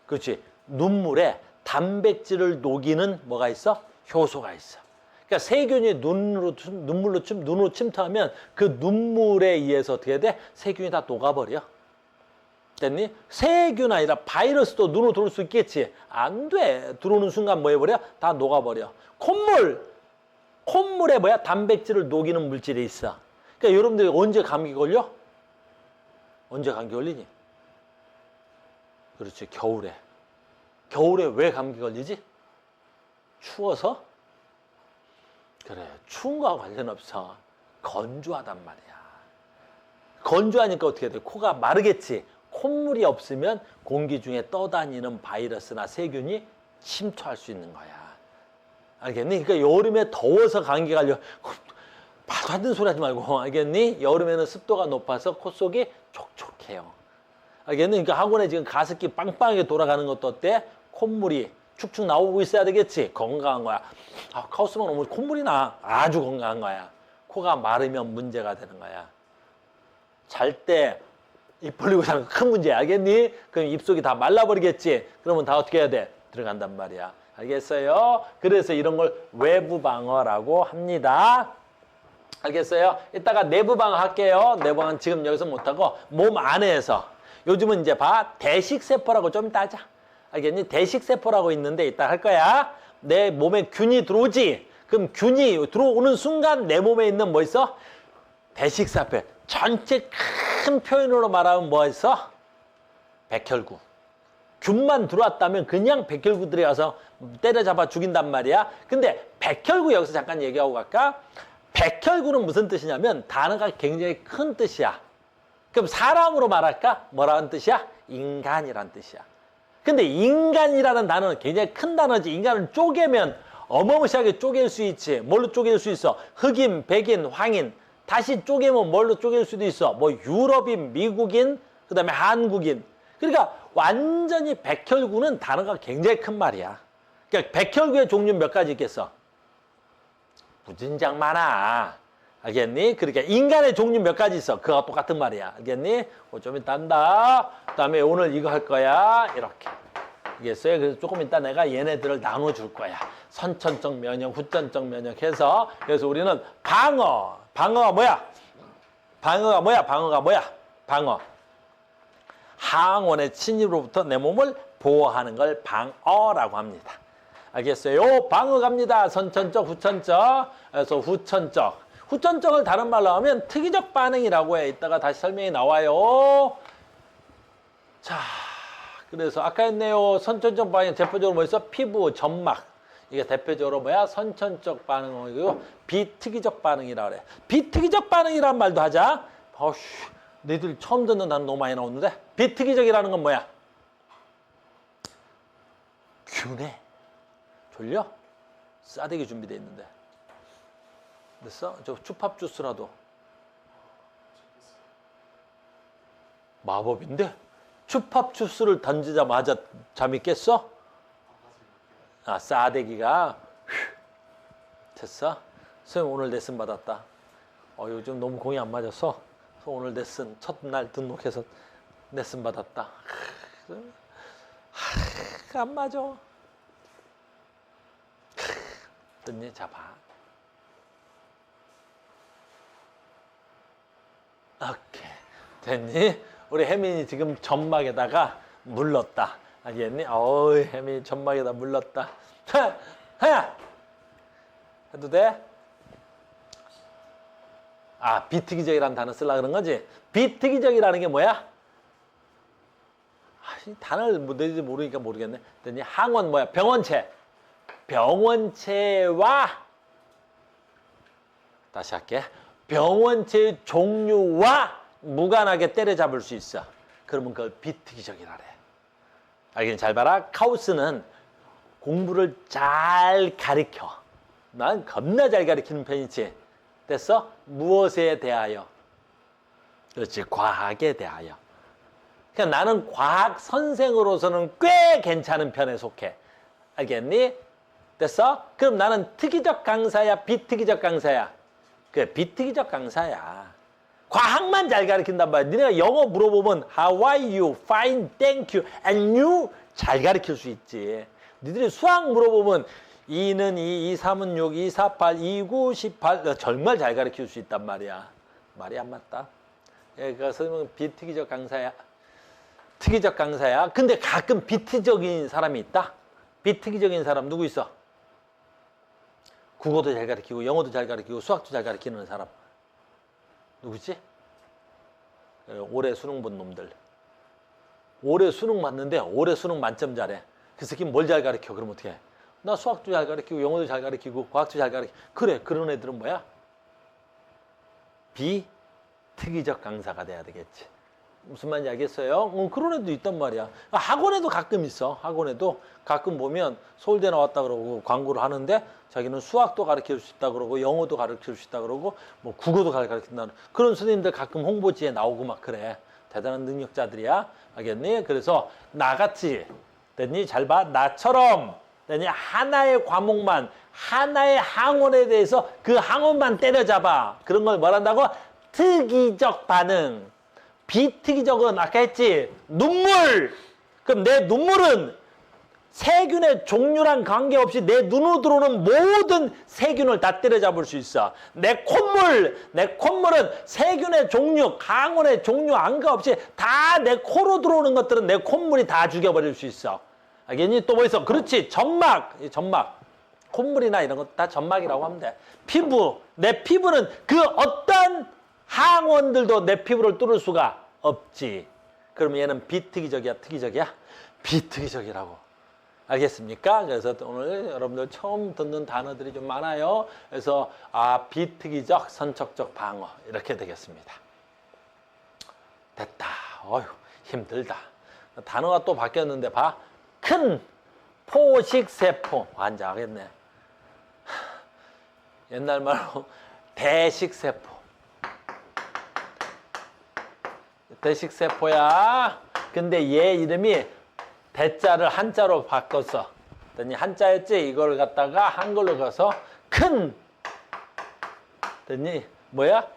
S1: 그렇지. 눈물에 단백질을 녹이는 뭐가 있어? 효소가 있어. 그러니까 세균이 눈으로 침투하면 그 눈물에 의해서 어떻게 돼? 세균이 다 녹아버려. 됐니? 세균 아니라 바이러스도 눈으로 들어올 수 있겠지. 안 돼. 들어오는 순간 뭐 해버려? 다 녹아버려. 콧물에 뭐야? 단백질을 녹이는 물질이 있어. 그러니까 여러분들이 언제 감기 걸려? 언제 감기 걸리니? 그렇지. 겨울에. 겨울에 왜 감기 걸리지? 추워서? 그래. 추운 거와 관련 없어. 건조하단 말이야. 건조하니까 어떻게 돼? 코가 마르겠지. 콧물이 없으면 공기 중에 떠다니는 바이러스나 세균이 침투할 수 있는 거야. 알겠니? 그러니까 여름에 더워서 감기 걸려. 말도 안 되는 소리 하지 말고. 알겠니? 여름에는 습도가 높아서 콧 속이 촉촉해. 약해요. 알겠니? 그러니까 학원에 지금 가습기 빵빵하게 돌아가는 것도 어때? 콧물이 축축 나오고 있어야 되겠지. 건강한 거야. 아, 카오스만 오면 콧물이 나. 아주 건강한 거야. 코가 마르면 문제가 되는 거야. 잘 때 입 벌리고 자는 거 큰 문제야. 알겠니? 그럼 입속이 다 말라버리겠지. 그러면 다 어떻게 해야 돼? 들어간단 말이야. 알겠어요? 그래서 이런 걸 외부 방어라고 합니다. 알겠어요? 이따가 내부 방어 할게요. 내부 방어는 지금 여기서 못하고 몸 안에서. 요즘은 이제 봐. 대식세포라고 좀 이따 하자. 알겠니? 대식세포라고 있는데 이따 할 거야. 내 몸에 균이 들어오지. 그럼 균이 들어오는 순간 내 몸에 있는 뭐 있어? 대식세포. 전체 큰 표현으로 말하면 뭐 있어? 백혈구. 균만 들어왔다면 그냥 백혈구들이 와서 때려잡아 죽인단 말이야. 근데 백혈구 여기서 잠깐 얘기하고 갈까? 백혈구는 무슨 뜻이냐면 단어가 굉장히 큰 뜻이야. 그럼 사람으로 말할까? 뭐라는 뜻이야? 인간이란 뜻이야. 근데 인간이라는 단어는 굉장히 큰 단어지. 인간을 쪼개면 어마무시하게 쪼갤 수 있지. 뭘로 쪼갤 수 있어? 흑인, 백인, 황인. 다시 쪼개면 뭘로 쪼갤 수도 있어? 뭐 유럽인, 미국인, 그 다음에 한국인. 그러니까 완전히 백혈구는 단어가 굉장히 큰 말이야. 그러니까 백혈구의 종류 몇 가지 있겠어? 무진장 많아. 알겠니? 그러니까 인간의 종류 몇 가지 있어. 그거와 똑같은 말이야. 알겠니? 좀 이따 한다. 그 다음에 오늘 이거 할 거야. 이렇게. 알겠어요? 그래서 조금 이따 내가 얘네들을 나눠줄 거야. 선천적 면역, 후천적 면역 해서. 그래서 우리는 방어. 방어가 뭐야? 방어가 뭐야? 방어가 뭐야? 방어. 항원의 침입으로부터 내 몸을 보호하는 걸 방어라고 합니다. 알겠어요? 방어 갑니다. 선천적, 후천적. 그래서 후천적. 후천적을 다른 말로 하면 특이적 반응이라고 해. 이따가 다시 설명이 나와요. 자, 그래서 아까 했네요. 선천적 반응 대표적으로 뭐 있어? 피부, 점막. 이게 대표적으로 뭐야? 선천적 반응이고 비특이적 반응이라 그래. 비특이적 반응이란 말도 하자. 어휴, 너희들 처음 듣는 단어 너무 많이 나오는데. 비특이적이라는 건 뭐야? 균해. 졸려? 싸대기 준비되어 있는데. 됐어? 저 추팝 주스라도. 마법인데? 추팝 주스를 던지자마자 잠이 깼어? 아, 싸대기가. 됐어? 선생님 오늘 레슨 받았다. 요즘 너무 공이 안 맞아서 오늘 레슨 첫날 등록해서 레슨 받았다. 안 맞아. 됐니? 자, 봐. 오케이. 됐니? 우리 혜민이 지금 점막에다가 물렀다. 알겠니? 어이, 혜민이 점막에다 물렀다. 하야! 해도 돼? 아, 비특이적이라는 단어 쓰려고 그런 거지? 비특이적이라는 게 뭐야? 아, 이 단어를 뭔지 모르니까 모르겠네. 됐니? 항원 뭐야? 병원체. 병원체와 다시 할게. 병원체의 종류와 무관하게 때려잡을 수 있어. 그러면 그걸 비특이적이라 그래. 알겠니? 잘 봐라. 카우스는 공부를 잘 가르쳐. 난 겁나 잘 가르치는 편이지. 됐어? 무엇에 대하여? 그렇지. 과학에 대하여. 그러니까 나는 과학 선생으로서는 꽤 괜찮은 편에 속해. 알겠니? 됐어? 그럼 나는 특이적 강사야? 비특이적 강사야? 그래, 비특이적 강사야. 과학만 잘 가르친단 말이야. 니네가 영어 물어보면 How are you? Fine, thank you. And you? 잘 가르칠 수 있지. 니들이 수학 물어보면 2는 2, 2, 3은 6, 2, 4, 8, 2, 9, 18 정말 잘 가르칠 수 있단 말이야. 말이 안 맞다. 그래서 비특이적 강사야. 특이적 강사야. 근데 가끔 비특이적인 사람이 있다. 비특이적인 사람 누구 있어? 국어도 잘 가르치고 영어도 잘 가르치고 수학도 잘 가르치는 사람. 누구지? 올해 수능 본 놈들. 올해 수능 맞는데 올해 수능 만점 잘해. 그 새끼 뭘 잘 가르쳐? 그럼 어떻게 해? 나 수학도 잘 가르치고 영어도 잘 가르치고 과학도 잘 가르치고. 그래, 그런 애들은 뭐야? 비특이적 강사가 돼야 되겠지. 무슨 말인지 알겠어요? 그런 애도 있단 말이야. 학원에도 가끔 있어. 학원에도 가끔 보면 서울대 나왔다 그러고 광고를 하는데 자기는 수학도 가르칠 수 있다 그러고 영어도 가르칠 수 있다 그러고 뭐 국어도 가르친다. 그런 선생님들 가끔 홍보지에 나오고 막 그래. 대단한 능력자들이야. 알겠니? 그래서 나같이 됐니? 잘 봐. 나처럼 됐니? 하나의 과목만, 하나의 항원에 대해서 그 항원만 때려잡아. 그런 걸 뭐란다고? 특이적 반응. 비특이적은 아까 했지. 눈물. 그럼 내 눈물은 세균의 종류랑 관계없이 내 눈으로 들어오는 모든 세균을 다 때려잡을 수 있어. 내 콧물은 세균의 종류, 항원의 종류 관계없이 다 내 코로 들어오는 것들은 내 콧물이 다 죽여버릴 수 있어. 알겠니? 또 뭐 있어? 그렇지. 점막. 콧물이나 이런 것 다 점막이라고 하면 돼. 피부. 내 피부는 그 어떤 항원들도 내 피부를 뚫을 수가 없지. 그러면 얘는 비특이적이야? 특이적이야? 비특이적이라고. 알겠습니까? 그래서 오늘 여러분들 처음 듣는 단어들이 좀 많아요. 그래서 비특이적, 선척적 방어 이렇게 되겠습니다. 됐다. 어휴, 힘들다. 단어가 또 바뀌었는데 봐. 큰 포식세포. 환장하겠네. 옛날 말로 대식세포. 대식세포야. 근데 얘 이름이 대자를 한자로 바꿨어. 그랬더니 한자였지? 이걸 갖다가 한글로 가서 큰 그랬더니 뭐야?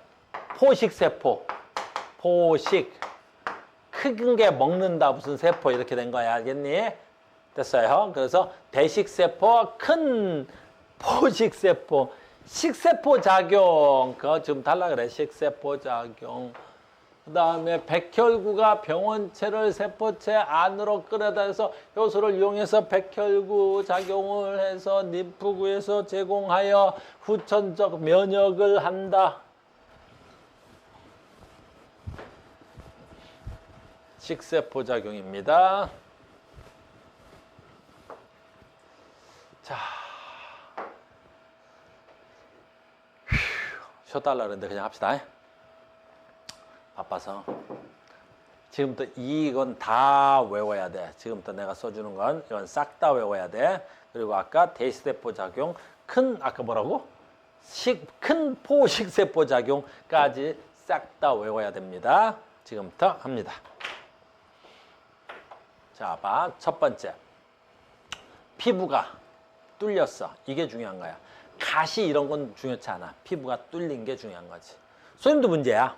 S1: 포식세포. 포식. 큰 게 먹는다. 무슨 세포 이렇게 된 거야. 알겠니? 됐어요. 그래서 대식세포, 큰 포식세포. 식세포 작용. 그거 좀 달라 그래. 식세포 작용. 그 다음에 백혈구가 병원체를 세포체 안으로 끌어다 해서 효소를 이용해서 백혈구 작용을 해서 림프구에서 제공하여 후천적 면역을 한다. 식세포 작용입니다. 자, 쉬어달라 그랬는데 그냥 합시다. 바빠서. 지금부터 이건 다 외워야 돼. 지금부터 내가 써주는 건 이건 싹 다 외워야 돼. 그리고 아까 대식세포 작용, 아까 뭐라고? 큰 포식세포 작용까지 싹 다 외워야 됩니다. 지금부터 합니다. 자, 봐. 첫 번째. 피부가 뚫렸어. 이게 중요한 거야. 가시 이런 건 중요치 않아. 피부가 뚫린 게 중요한 거지. 선생님도 문제야.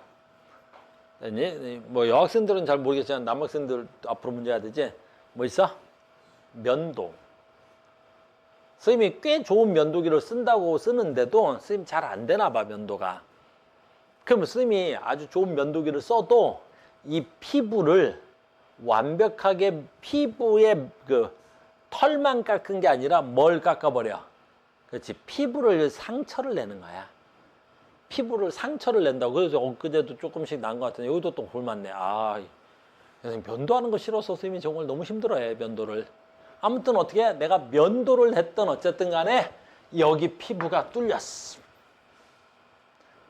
S1: 뭐 여학생들은 잘 모르겠지만 남학생들 앞으로 문제가 되지. 뭐 있어? 면도. 선생님이 꽤 좋은 면도기를 쓴다고 쓰는데도 선생님 잘 안 되나 봐, 면도가. 그러면 선생님이 아주 좋은 면도기를 써도 이 피부를 완벽하게 피부의 그 털만 깎은 게 아니라 뭘 깎아버려? 그렇지. 피부를 상처를 내는 거야. 피부를 상처를 낸다고. 그래서 엊그제도 조금씩 난 것 같은데 여기도 또 볼맞네. 선생님 면도하는 거 싫어서 선생님이 정말 너무 힘들어해, 면도를. 아무튼 어떻게 해? 내가 면도를 했던 어쨌든 간에 여기 피부가 뚫렸어.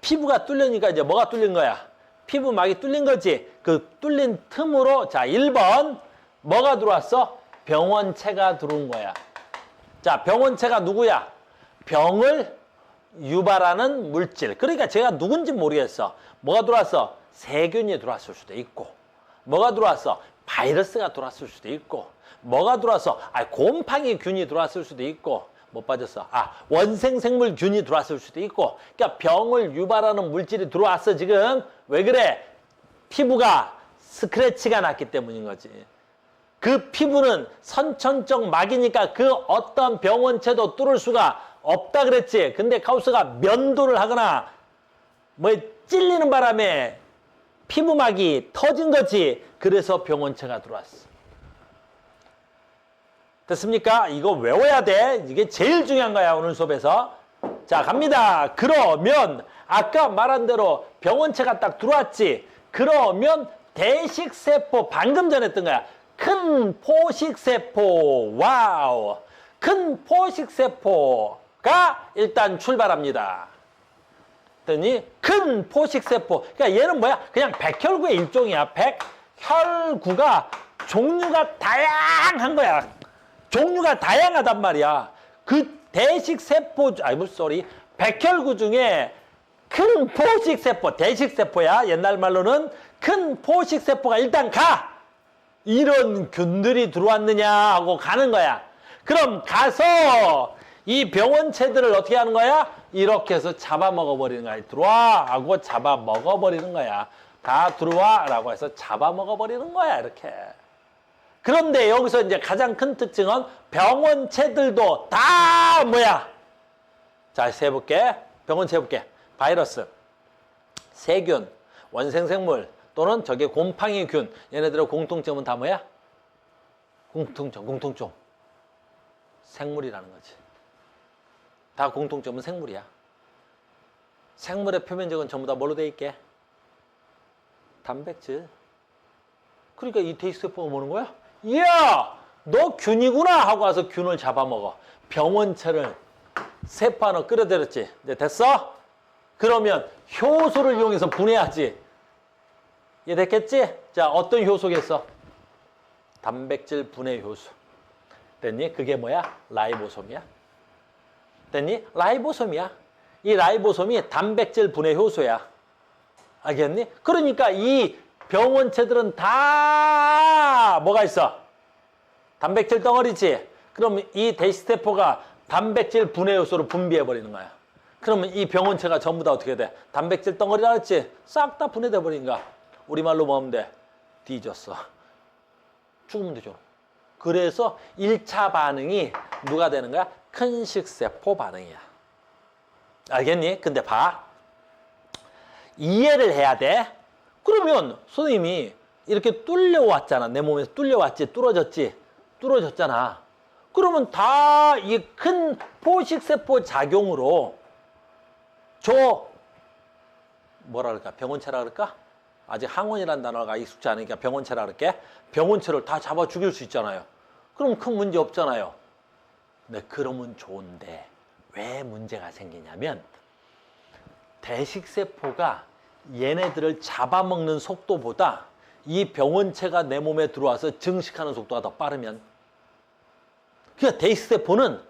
S1: 피부가 뚫리니까 이제 뭐가 뚫린 거야? 피부막이 뚫린 거지. 그 뚫린 틈으로 자 1번 뭐가 들어왔어? 병원체가 들어온 거야. 자, 병원체가 누구야? 병을 유발하는 물질. 그러니까 제가 누군지 모르겠어. 뭐가 들어왔어? 세균이 들어왔을 수도 있고, 뭐가 들어왔어? 바이러스가 들어왔을 수도 있고, 뭐가 들어왔어? 곰팡이 균이 들어왔을 수도 있고, 못 빠졌어. 원생생물균이 들어왔을 수도 있고. 그러니까 병을 유발하는 물질이 들어왔어 지금. 왜 그래? 피부가 스크래치가 났기 때문인 거지. 그 피부는 선천적 막이니까 그 어떤 병원체도 뚫을 수가 없다 그랬지. 근데 카우스가 면도를 하거나 뭐 찔리는 바람에 피부막이 터진 거지. 그래서 병원체가 들어왔어. 됐습니까? 이거 외워야 돼. 이게 제일 중요한 거야, 오늘 수업에서. 자, 갑니다. 그러면 아까 말한 대로 병원체가 딱 들어왔지. 그러면 대식세포, 방금 전에 했던 거야. 큰 포식세포. 와우. 큰 포식세포가 일단 출발합니다. 그랬더니 큰 포식세포. 그러니까 얘는 뭐야? 그냥 백혈구의 일종이야. 백혈구가 종류가 다양한 거야. 종류가 다양하단 말이야. 그 대식세포, 백혈구 중에 큰 포식세포, 대식세포야. 옛날 말로는 큰 포식세포가 일단 가. 이런 균들이 들어왔느냐 하고 가는 거야. 그럼 가서 이 병원체들을 어떻게 하는 거야? 이렇게 해서 잡아먹어버리는 거야. 들어와 하고 잡아먹어버리는 거야. 다 들어와 라고 해서 잡아먹어버리는 거야. 이렇게. 그런데 여기서 이제 가장 큰 특징은 병원체들도 다 뭐야? 자, 세볼게. 병원체 해볼게. 바이러스, 세균, 원생생물 또는 저게 곰팡이균. 얘네들의 공통점은 다 뭐야? 공통점. 생물이라는 거지. 다 공통점은 생물이야. 생물의 표면적은 전부 다 뭘로 돼 있게? 단백질. 그러니까 이 대식세포가 뭐는 거야? 이야! 너 균이구나! 하고 와서 균을 잡아먹어. 병원체를 세포 하나 끌어들였지. 이제 됐어? 그러면 효소를 이용해서 분해하지. 이해 됐겠지? 자, 어떤 효소겠어? 단백질 분해 효소. 됐니? 그게 뭐야? 라이보솜이야. 됐니? 라이보솜이야. 이 라이보솜이 단백질 분해 효소야. 알겠니? 그러니까 이 병원체들은 다 뭐가 있어? 단백질 덩어리지. 그럼 이 대식세포가 단백질 분해 효소를 분비해 버리는 거야. 그러면 이 병원체가 전부 다 어떻게 돼? 단백질 덩어리라 했지? 싹 다 분해돼 버린가? 우리말로 뭐 하면 돼? 뒤졌어. 죽으면 되죠. 그래서 1차 반응이 누가 되는 거야? 큰 식세포 반응이야. 알겠니? 근데 봐. 이해를 해야 돼. 그러면 선생님이 이렇게 뚫려왔잖아. 내 몸에서 뚫려왔지. 뚫어졌잖아. 그러면 다 이 큰 포식세포 작용으로 뭐라 그럴까? 병원체라 그럴까? 아직 항원이라는 단어가 익숙지 않으니까 병원체라 그럴게. 병원체를 다 잡아 죽일 수 있잖아요. 그럼 큰 문제 없잖아요. 네, 그러면 좋은데 왜 문제가 생기냐면 대식세포가 얘네들을 잡아먹는 속도보다 이 병원체가 내 몸에 들어와서 증식하는 속도가 더 빠르면 그러니까 대식세포는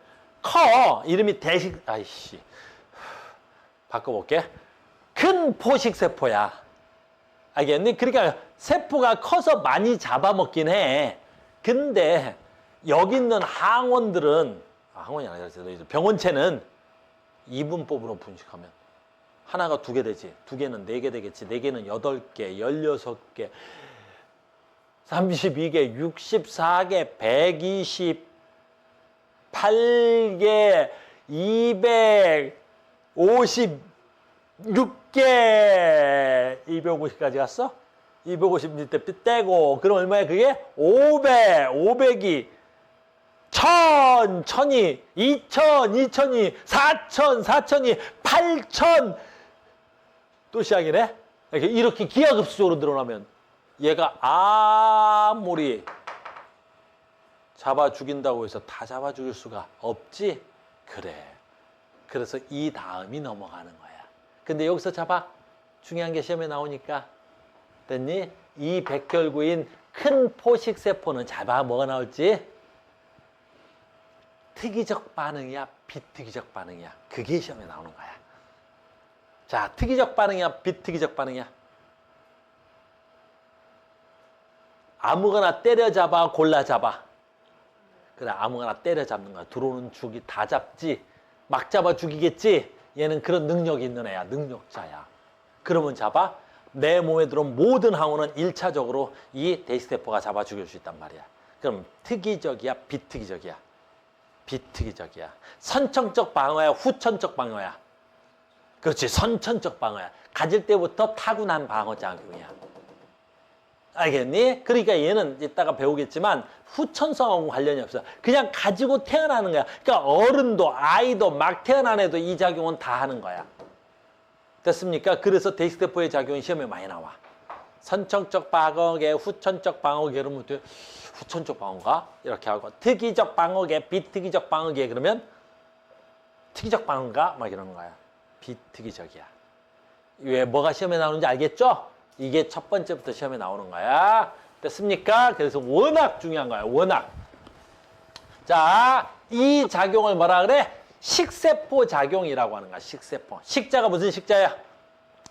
S1: 커. 이름이 바꿔볼게. 큰 포식세포야. 알겠니? 그러니까 세포가 커서 많이 잡아먹긴 해. 근데 여기 있는 항원들은 항원이 아니라 병원체는 이분법으로 분식하면 하나가 2개 되지. 2개는 4개 되겠지. 4개는 8개, 16개, 32개, 64개, 128개, 256개, 250까지 갔어? 250 떼고 그럼 얼마야 그게? 500이 1000, 1000이 2000, 2000이 4000, 4000이 8000 또 시작이네? 이렇게 기하급수적으로 늘어나면 얘가 아무리 잡아 죽인다고 해서 다 잡아 죽일 수가 없지? 그래. 그래서 이 다음이 넘어가는 거야. 근데 여기서 중요한 게 시험에 나오니까 됐니? 이 백혈구인 큰 포식세포는 뭐가 나올지? 특이적 반응이야, 비특이적 반응이야. 그게 시험에 나오는 거야. 자, 특이적 반응이야, 비특이적 반응이야. 아무거나 때려잡아, 골라잡아. 그래, 아무거나 때려잡는 거야. 들어오는 죽이 다 잡지. 막 잡아 죽이겠지. 얘는 그런 능력이 있는 애야. 능력자야. 그러면 내 몸에 들어온 모든 항원은 1차적으로 이 대식세포가 잡아 죽일 수 있단 말이야. 그럼 특이적이야, 비특이적이야? 비특이적이야. 선천적 방어야, 후천적 방어야? 그렇지, 선천적 방어야. 가질 때부터 타고난 방어작용이야. 알겠니? 그러니까 얘는 이따가 배우겠지만 후천성하고 관련이 없어. 그냥 가지고 태어나는 거야. 그러니까 어른도 아이도 막 태어난 애도 이 작용은 다 하는 거야. 됐습니까? 그래서 대식세포의 작용이 시험에 많이 나와. 선천적 방어계, 후천적 방어계 그러면 후천적 방어가 이렇게 하고 특이적 방어계, 비특이적 방어계 그러면 특이적 방어가 막 이러는 거야. 비특이적이야. 왜 뭐가 시험에 나오는지 알겠죠? 이게 첫 번째부터 시험에 나오는 거야. 됐습니까? 그래서 워낙 중요한 거야. 워낙. 자, 이 작용을 뭐라 그래? 식세포 작용이라고 하는 거야. 식세포. 식자가 무슨 식자야?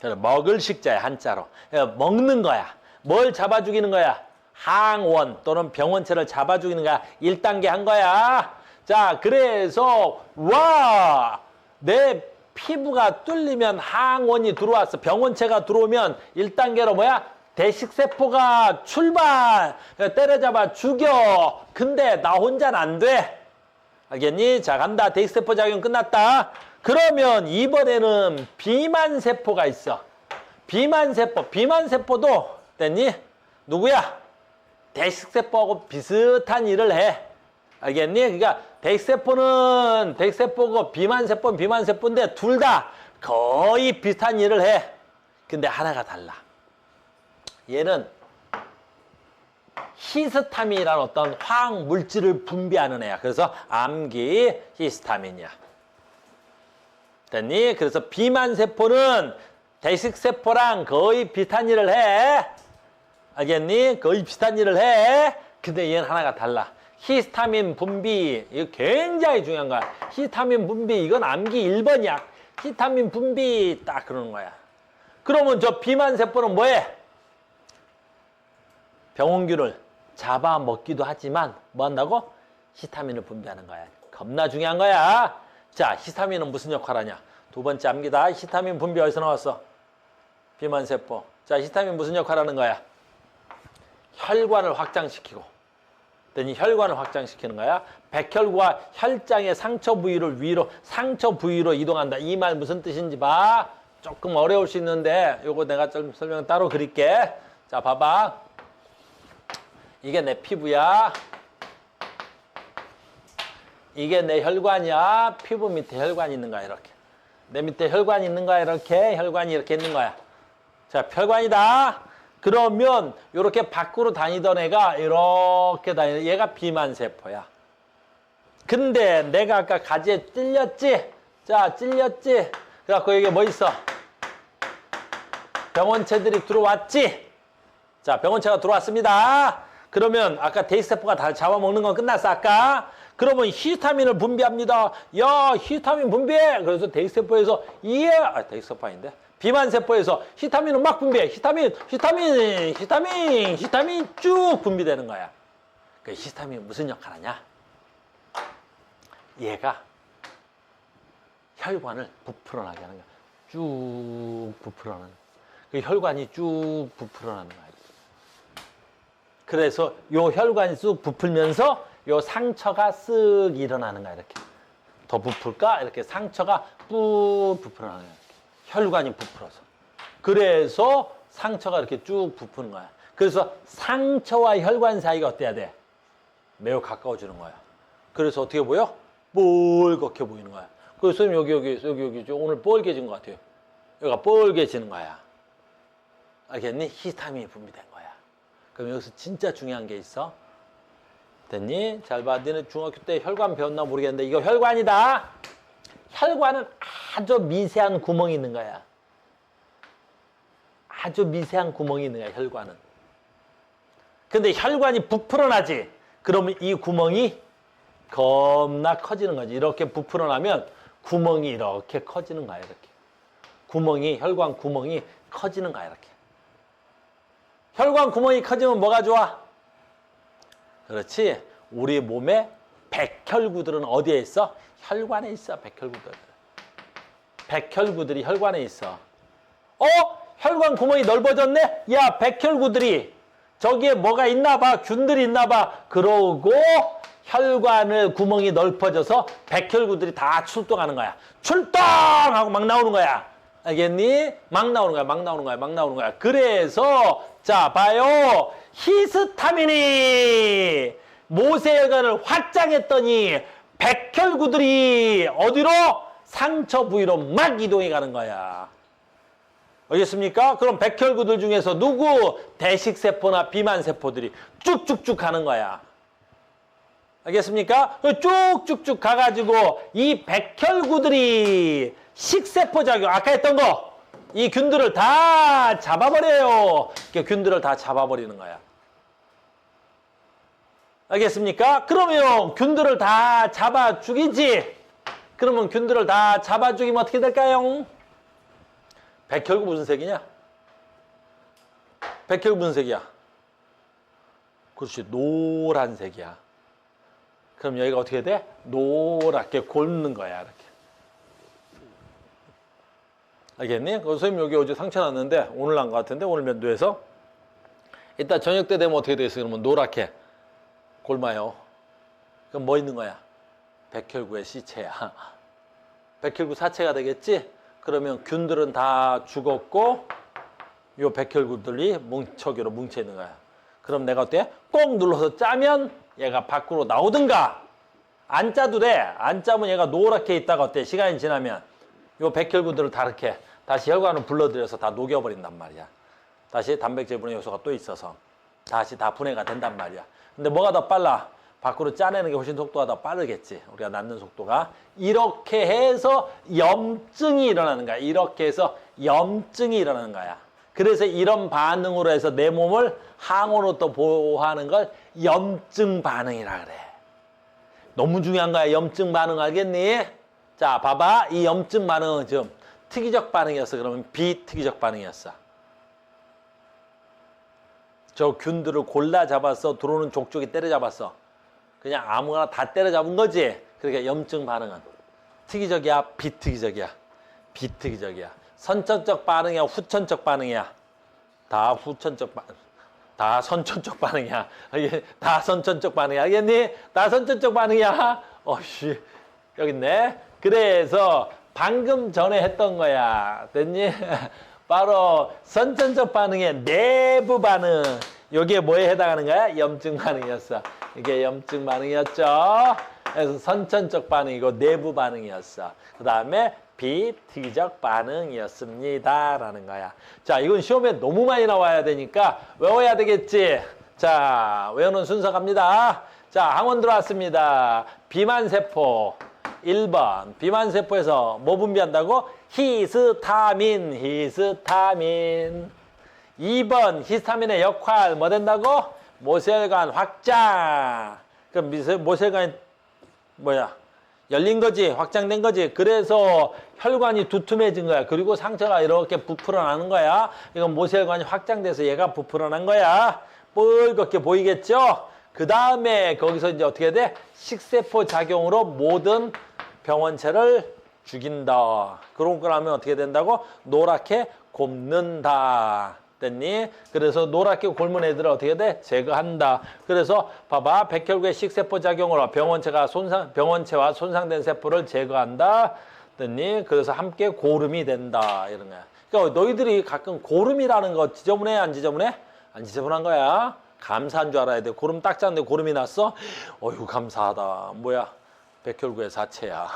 S1: 그래, 먹을 식자야, 한자로. 먹는 거야. 뭘 잡아 죽이는 거야? 항원 또는 병원체를 잡아 죽이는 거야. 1단계 한 거야. 자, 그래서 와, 내 피부가 뚫리면 항원이 들어왔어. 병원체가 들어오면 1단계로 뭐야? 대식세포가 출발! 때려잡아 죽여! 근데 나 혼자는 안 돼. 알겠니? 자, 간다. 대식세포 작용 끝났다. 그러면 이번에는 비만세포가 있어. 비만세포도 됐니? 누구야? 대식세포하고 비슷한 일을 해. 알겠니? 그러니까 대식세포고 비만세포인데 둘 다 거의 비슷한 일을 해. 근데 하나가 달라. 얘는 히스타민이라는 어떤 화학 물질을 분비하는 애야. 그래서 암기 히스타민이야. 됐니? 그래서 비만세포는 대식세포랑 거의 비슷한 일을 해. 알겠니? 거의 비슷한 일을 해. 근데 얘는 하나가 달라. 히스타민 분비. 이거 굉장히 중요한 거야. 히스타민 분비. 이건 암기 1번이야. 히스타민 분비. 딱 그러는 거야. 그러면 저 비만세포는 뭐해? 병원균을 잡아먹기도 하지만 뭐 한다고? 히스타민을 분비하는 거야. 겁나 중요한 거야. 자, 히스타민은 무슨 역할을 하냐? 두 번째 암기다. 히스타민 분비 어디서 나왔어? 비만세포. 자, 히스타민 무슨 역할을 하는 거야? 혈관을 확장시키고. 그랬더니 혈관을 확장시키는 거야. 백혈구가 혈장의 상처 부위로 이동한다. 이 말 무슨 뜻인지 봐. 조금 어려울 수 있는데 요거 내가 좀 설명 따로 그릴게. 자, 봐봐. 이게 내 피부야. 이게 내 혈관이야. 피부 밑에 혈관이 있는 거야, 이렇게. 내 밑에 혈관이 있는 거야, 이렇게. 혈관이 이렇게 있는 거야. 자, 혈관이다. 그러면 이렇게 밖으로 다니던 애가 이렇게 다니는 얘가 비만세포야. 근데 내가 아까 가지에 찔렸지? 자, 찔렸지? 그래갖고 여기 뭐 있어? 병원체들이 들어왔지? 자, 병원체가 들어왔습니다. 그러면 아까 대식세포가 다 잡아먹는 건 끝났어, 아까? 그러면 히스타민을 분비합니다. 야, 히스타민 분비해! 그래서 대식세포에서 대식세포 아닌데? 비만세포에서 히스타민을 막 분비해. 히스타민 쭉 분비되는 거야. 그 히스타민이 무슨 역할을 하냐? 얘가 혈관을 부풀어나게 하는 거야. 쭉 부풀어나는. 그 혈관이 쭉 부풀어나는 거야. 그래서 요 혈관이 쑥 부풀면서 요 상처가 쓱 일어나는 거야, 이렇게. 더 부풀까? 이렇게 상처가 뿌 부풀어나는 거야. 혈관이 부풀어서. 그래서 상처가 이렇게 쭉 부푸는 거야. 그래서 상처와 혈관 사이가 어때야 돼? 매우 가까워지는 거야. 그래서 어떻게 보여? 뻘겋게 보이는 거야. 그래서 여기 오늘 뻘개진 것 같아요. 여기가 뻘개지는 거야. 알겠니? 히스타민이 분비된 거야. 그럼 여기서 진짜 중요한 게 있어. 됐니? 잘 봐. 너네 중학교 때 혈관 배웠나 모르겠는데 이거 혈관이다. 혈관은 아주 미세한 구멍이 있는 거야. 아주 미세한 구멍이 있는 거야, 혈관은. 근데 혈관이 부풀어나지. 그러면 이 구멍이 겁나 커지는 거지. 이렇게 부풀어나면 구멍이 이렇게 커지는 거야, 이렇게. 혈관 구멍이 커지는 거야, 이렇게. 혈관 구멍이 커지면 뭐가 좋아? 그렇지. 우리 몸에 백혈구들은 어디에 있어? 혈관에 있어, 백혈구들. 백혈구들이 혈관에 있어. 혈관 구멍이 넓어졌네? 야, 백혈구들이 저기에 뭐가 있나 봐. 균들이 있나 봐. 그러고 혈관을 구멍이 넓어져서 백혈구들이 다 출동하는 거야. 출동! 하고 막 나오는 거야. 알겠니? 막 나오는 거야. 그래서 자, 봐요. 히스타민이 모세혈관을 확장했더니 백혈구들이 어디로? 상처 부위로 막 이동해 가는 거야. 알겠습니까? 그럼 백혈구들 중에서 누구? 대식세포나 비만세포들이 쭉쭉쭉 가는 거야. 알겠습니까? 쭉쭉쭉 가가지고 이 백혈구들이 식세포 작용, 아까 했던 거, 이 균들을 다 잡아버려요. 균들을 다 잡아버리는 거야. 알겠습니까? 그러면 균들을 다 잡아 죽이지. 그러면 균들을 다 잡아 죽이면 어떻게 될까요? 백혈구 무슨 색이냐? 백혈구 무슨 색이야? 그렇지, 노란색이야. 그럼 여기가 어떻게 돼? 노랗게 곪는 거야, 이렇게. 알겠니? 선생님 여기 어제 상처 났는데 오늘 난 것 같은데 오늘 면도에서 이따 저녁 때 되면 어떻게 되겠어? 그러면 노랗게 곪아요. 그럼 뭐 있는 거야? 백혈구의 시체야. 백혈구 사체가 되겠지? 그러면 균들은 다 죽었고 요 백혈구들이 뭉쳐기로 뭉쳐 있는 거야. 그럼 내가 어때? 꼭 눌러서 짜면 얘가 밖으로 나오든가 안 짜도 돼. 안 짜면 얘가 노랗게 있다가 어때? 시간이 지나면 요 백혈구들을 다 이렇게 다시 혈관을 불러들여서 다 녹여버린단 말이야. 다시 단백질 분해 요소가 또 있어서 다시 다 분해가 된단 말이야. 근데 뭐가 더 빨라? 밖으로 짜내는 게 훨씬 속도가 더 빠르겠지. 우리가 낳는 속도가. 이렇게 해서 염증이 일어나는 거야. 이렇게 해서 염증이 일어나는 거야. 그래서 이런 반응으로 해서 내 몸을 항원으로 또 보호하는 걸 염증 반응이라 그래. 너무 중요한 거야. 염증 반응 알겠니? 자, 봐봐. 이 염증 반응은 좀 특이적 반응이었어. 그러면 비특이적 반응이었어. 저 균들을 골라 잡아서 들어오는 족족이 때려잡았어. 그냥 아무거나 다 때려잡은 거지. 그러니까 염증 반응은 특이적이야, 비특이적이야. 비특이적이야. 선천적 반응이야, 후천적 반응이야. 다 후천적 반응. 다 선천적 반응이야. 다 선천적 반응이야. 알겠니? 다 선천적 반응이야. 어씨, 여기 있네. 그래서 방금 전에 했던 거야. 됐니? 바로 선천적 반응의 내부 반응. 이게 뭐에 해당하는 거야? 염증 반응이었어. 이게 염증 반응이었죠. 그래서 선천적 반응이고 내부 반응이었어. 그 다음에 비특이적 반응이었습니다. 라는 거야. 자, 이건 시험에 너무 많이 나와야 되니까 외워야 되겠지. 자, 외우는 순서 갑니다. 자, 항원 들어왔습니다. 비만세포. 1번. 비만세포에서 뭐 분비한다고? 히스타민. 히스타민. 2번. 히스타민의 역할 뭐 된다고? 모세혈관 확장. 그럼 모세혈관이 뭐야? 열린 거지, 확장된 거지. 그래서 혈관이 두툼해진 거야. 그리고 상처가 이렇게 부풀어 나는 거야. 이건 모세혈관이 확장돼서 얘가 부풀어 난 거야. 뻘겋게 보이겠죠? 그 다음에 거기서 이제 어떻게 돼? 식세포 작용으로 모든 병원체를 죽인다. 그런 거라면 어떻게 된다고? 노랗게 곪는다. 됐니? 그래서 노랗게 곪은 애들을 어떻게 돼? 제거한다. 그래서 봐봐. 백혈구의 식세포 작용으로 병원체와 손상된 세포를 제거한다. 됐니? 그래서 함께 고름이 된다. 이런 거야. 그러니까 너희들이 가끔 고름이라는 거 지저분해? 안 지저분해? 안 지저분한 거야. 감사한 줄 알아야 돼. 고름 딱 짰는데 고름이 났어? 어휴, 감사하다. 뭐야? 백혈구의 사체야.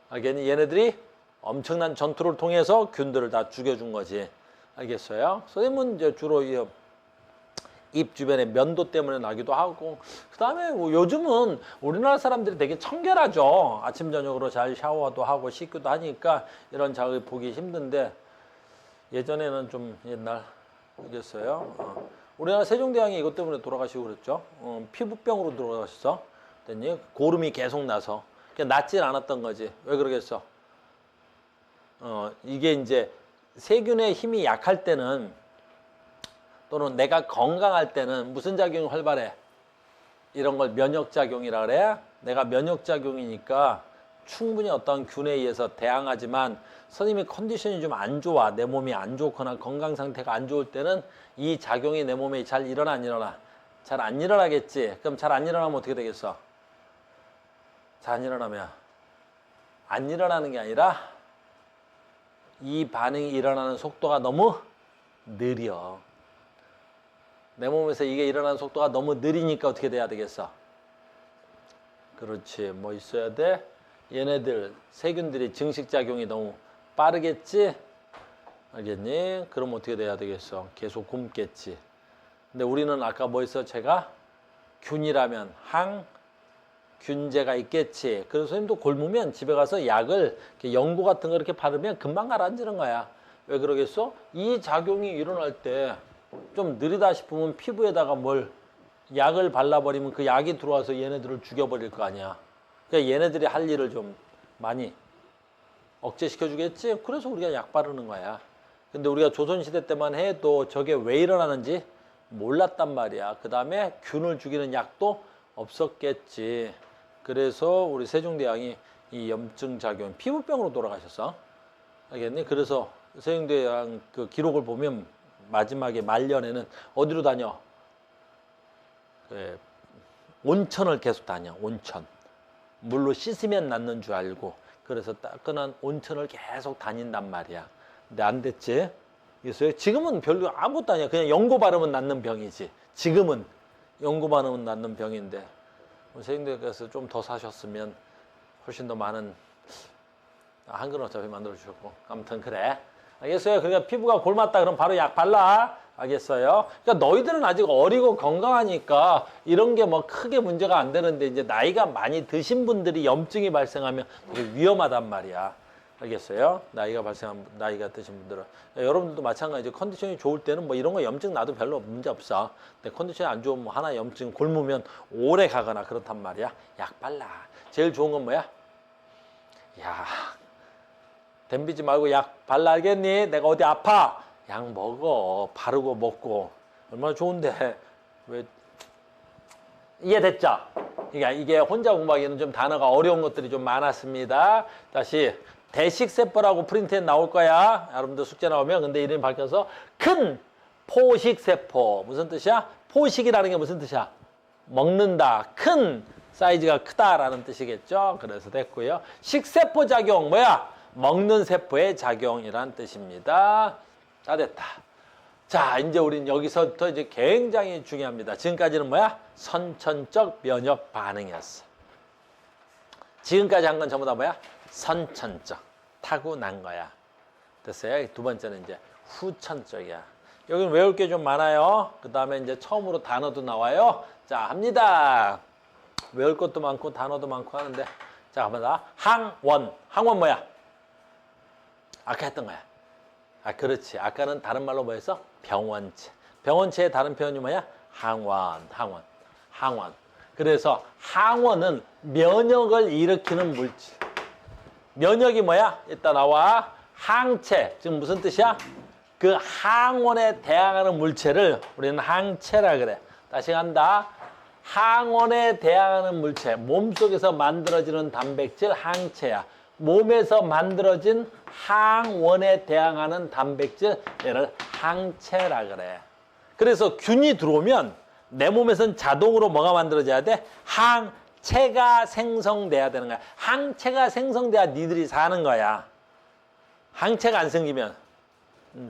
S1: 알겠니? 얘네들이 엄청난 전투를 통해서 균들을 다 죽여준 거지. 알겠어요? 선생님은 이제 주로 입 주변에 면도 때문에 나기도 하고, 그 다음에 뭐 요즘은 우리나라 사람들이 되게 청결하죠. 아침, 저녁으로 잘 샤워도 하고 씻기도 하니까 이런 자극이 보기 힘든데, 예전에는 좀 옛날이겠어요. 우리나라 세종대왕이 이것 때문에 돌아가시고 그랬죠. 피부병으로 돌아가셨어. 됐니? 고름이 계속 나서. 낫질 않았던 거지. 왜 그러겠어? 이게 이제 세균의 힘이 약할 때는 또는 내가 건강할 때는 무슨 작용이 활발해? 이런 걸 면역작용이라 그래. 내가 면역작용이니까 충분히 어떤 균에 의해서 대항하지만 선생님이 컨디션이 좀 안 좋아. 내 몸이 안 좋거나 건강 상태가 안 좋을 때는 이 작용이 내 몸에 잘 일어나 안 일어나? 잘 안 일어나겠지. 그럼 잘 안 일어나면 어떻게 되겠어? 잘 안 일어나면 안 일어나는 게 아니라 이 반응이 일어나는 속도가 너무 느려. 내 몸에서 이게 일어나는 속도가 너무 느리니까 어떻게 돼야 되겠어? 그렇지. 뭐 있어야 돼? 얘네들, 세균들이 증식작용이 너무 빠르겠지? 알겠니? 그럼 어떻게 돼야 되겠어? 계속 곪겠지. 근데 우리는 아까 뭐 있어? 제가 균이라면 항균제가 있겠지. 그래서 선생님도 곪으면 집에 가서 약을 연고 같은 거 이렇게 바르면 금방 가라앉는 거야. 왜 그러겠어? 이 작용이 일어날 때 좀 느리다 싶으면 피부에다가 뭘 약을 발라버리면 그 약이 들어와서 얘네들을 죽여버릴 거 아니야. 그러니까 얘네들이 할 일을 좀 많이 억제시켜주겠지. 그래서 우리가 약 바르는 거야. 근데 우리가 조선시대 때만 해도 저게 왜 일어나는지 몰랐단 말이야. 그 다음에 균을 죽이는 약도 없었겠지. 그래서 우리 세종대왕이 이 염증 작용, 피부병으로 돌아가셨어. 알겠니? 그래서 세종대왕 그 기록을 보면 마지막에 말년에는 어디로 다녀? 온천을 계속 다녀. 온천. 물로 씻으면 낫는 줄 알고. 그래서 따끈한 온천을 계속 다닌단 말이야. 근데 안 됐지? 그래서 지금은 별로 아무것도 아니야. 그냥 연고 바르면 낫는 병이지. 지금은 연고 바르면 낫는 병인데 세종대왕께서 좀 더 사셨으면 훨씬 더 많은 한글 어차피 만들어 주셨고 아무튼 그래. 알겠어요? 그러니까 피부가 골맞다 그럼 바로 약 발라. 알겠어요? 그러니까 너희들은 아직 어리고 건강하니까 이런 게 뭐 크게 문제가 안 되는데 이제 나이가 많이 드신 분들이 염증이 발생하면 되게 위험하단 말이야. 알겠어요? 나이가 드신 분들은. 여러분들도 마찬가지죠. 컨디션이 좋을 때는 뭐 이런 거 염증 나도 별로 문제 없어. 근데 컨디션이 안 좋으면 뭐 하나 염증 골무면 오래 가거나 그렇단 말이야. 약 발라. 제일 좋은 건 뭐야? 야, 덤비지 말고 약 발라. 알겠니? 내가 어디 아파? 약 먹어. 바르고 먹고. 얼마나 좋은데. 왜? 이해됐죠? 그러니까 이게 혼자 공부하기에는 좀 단어가 어려운 것들이 좀 많았습니다. 다시 대식세포라고 프린트에 나올 거야. 여러분들 숙제 나오면. 근데 이름이 밝혀서 큰 포식세포. 무슨 뜻이야? 포식이라는 게 무슨 뜻이야? 먹는다. 큰 사이즈가 크다라는 뜻이겠죠. 그래서 됐고요. 식세포 작용 뭐야? 먹는 세포의 작용이란 뜻입니다. 다 됐다. 자, 이제 우린 여기서부터 이제 굉장히 중요합니다. 지금까지는 뭐야? 선천적 면역 반응이었어. 지금까지 한 건 전부 다 뭐야? 선천적. 타고난 거야. 됐어요? 두 번째는 이제 후천적이야. 여기는 외울 게 좀 많아요. 그 다음에 이제 처음으로 단어도 나와요. 자, 합니다. 외울 것도 많고 단어도 많고 하는데. 자, 갑니다. 항원. 항원 뭐야? 아까 했던 거야. 아, 그렇지. 아까는 다른 말로 뭐였어? 병원체. 병원체의 다른 표현이 뭐야? 항원. 그래서 항원은 면역을 일으키는 물질. 면역이 뭐야? 이따 나와. 항체. 지금 무슨 뜻이야? 그 항원에 대항하는 물체를 우리는 항체라 그래. 다시 간다. 항원에 대항하는 물체. 몸속에서 만들어지는 단백질 항체야. 몸에서 만들어진 항원에 대항하는 단백질, 얘를 항체라 그래. 그래서 균이 들어오면 내 몸에서는 자동으로 뭐가 만들어져야 돼? 항체가 생성돼야 되는 거야. 항체가 생성돼야 니들이 사는 거야. 항체가 안 생기면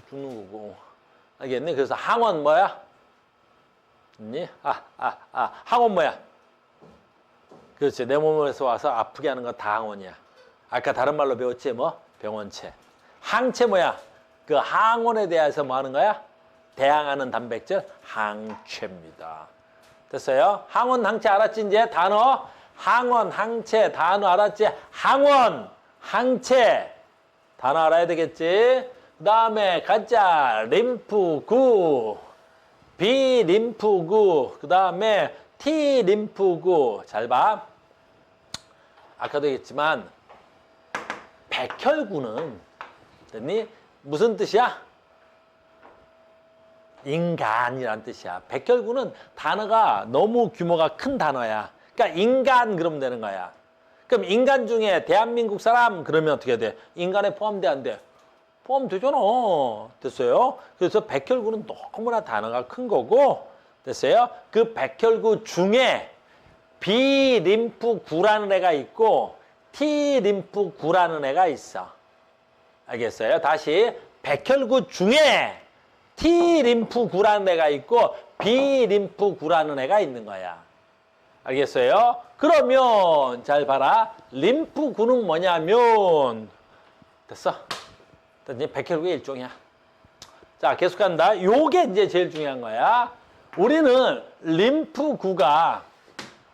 S1: 죽는 거고. 알겠니? 그래서 항원 뭐야? 있니? 항원 뭐야? 그렇지. 내 몸에서 와서 아프게 하는 거 다 항원이야. 아까 다른 말로 배웠지 뭐? 병원체. 항체 뭐야? 그 항원에 대해서 뭐 하는 거야? 대항하는 단백질 항체입니다. 됐어요? 항원, 항체 알았지 이제? 단어. 항원, 항체, 단어 알았지? 항원, 항체. 단어 알아야 되겠지? 그 다음에 가자. 림프구, 비림프구, 그 다음에 T림프구. 잘 봐. 아까도 얘기했지만 백혈구는 됐니? 무슨 뜻이야? 인간이란 뜻이야. 백혈구는 단어가 너무 규모가 큰 단어야. 그러니까 인간 그러면 되는 거야. 그럼 인간 중에 대한민국 사람 그러면 어떻게 돼? 인간에 포함돼 안 돼? 포함되잖아. 됐어요? 그래서 백혈구는 너무나 단어가 큰 거고 됐어요? 그 백혈구 중에 B림프구라는 애가 있고 T림프구라는 애가 있어. 알겠어요? 다시 백혈구 중에 T림프구라는 애가 있고 B림프구라는 애가 있는 거야. 알겠어요? 그러면 잘 봐라. 림프구는 뭐냐면 됐어? 됐니? 백혈구의 일종이야. 자, 계속한다. 요게 이제 제일 중요한 거야. 우리는 림프구가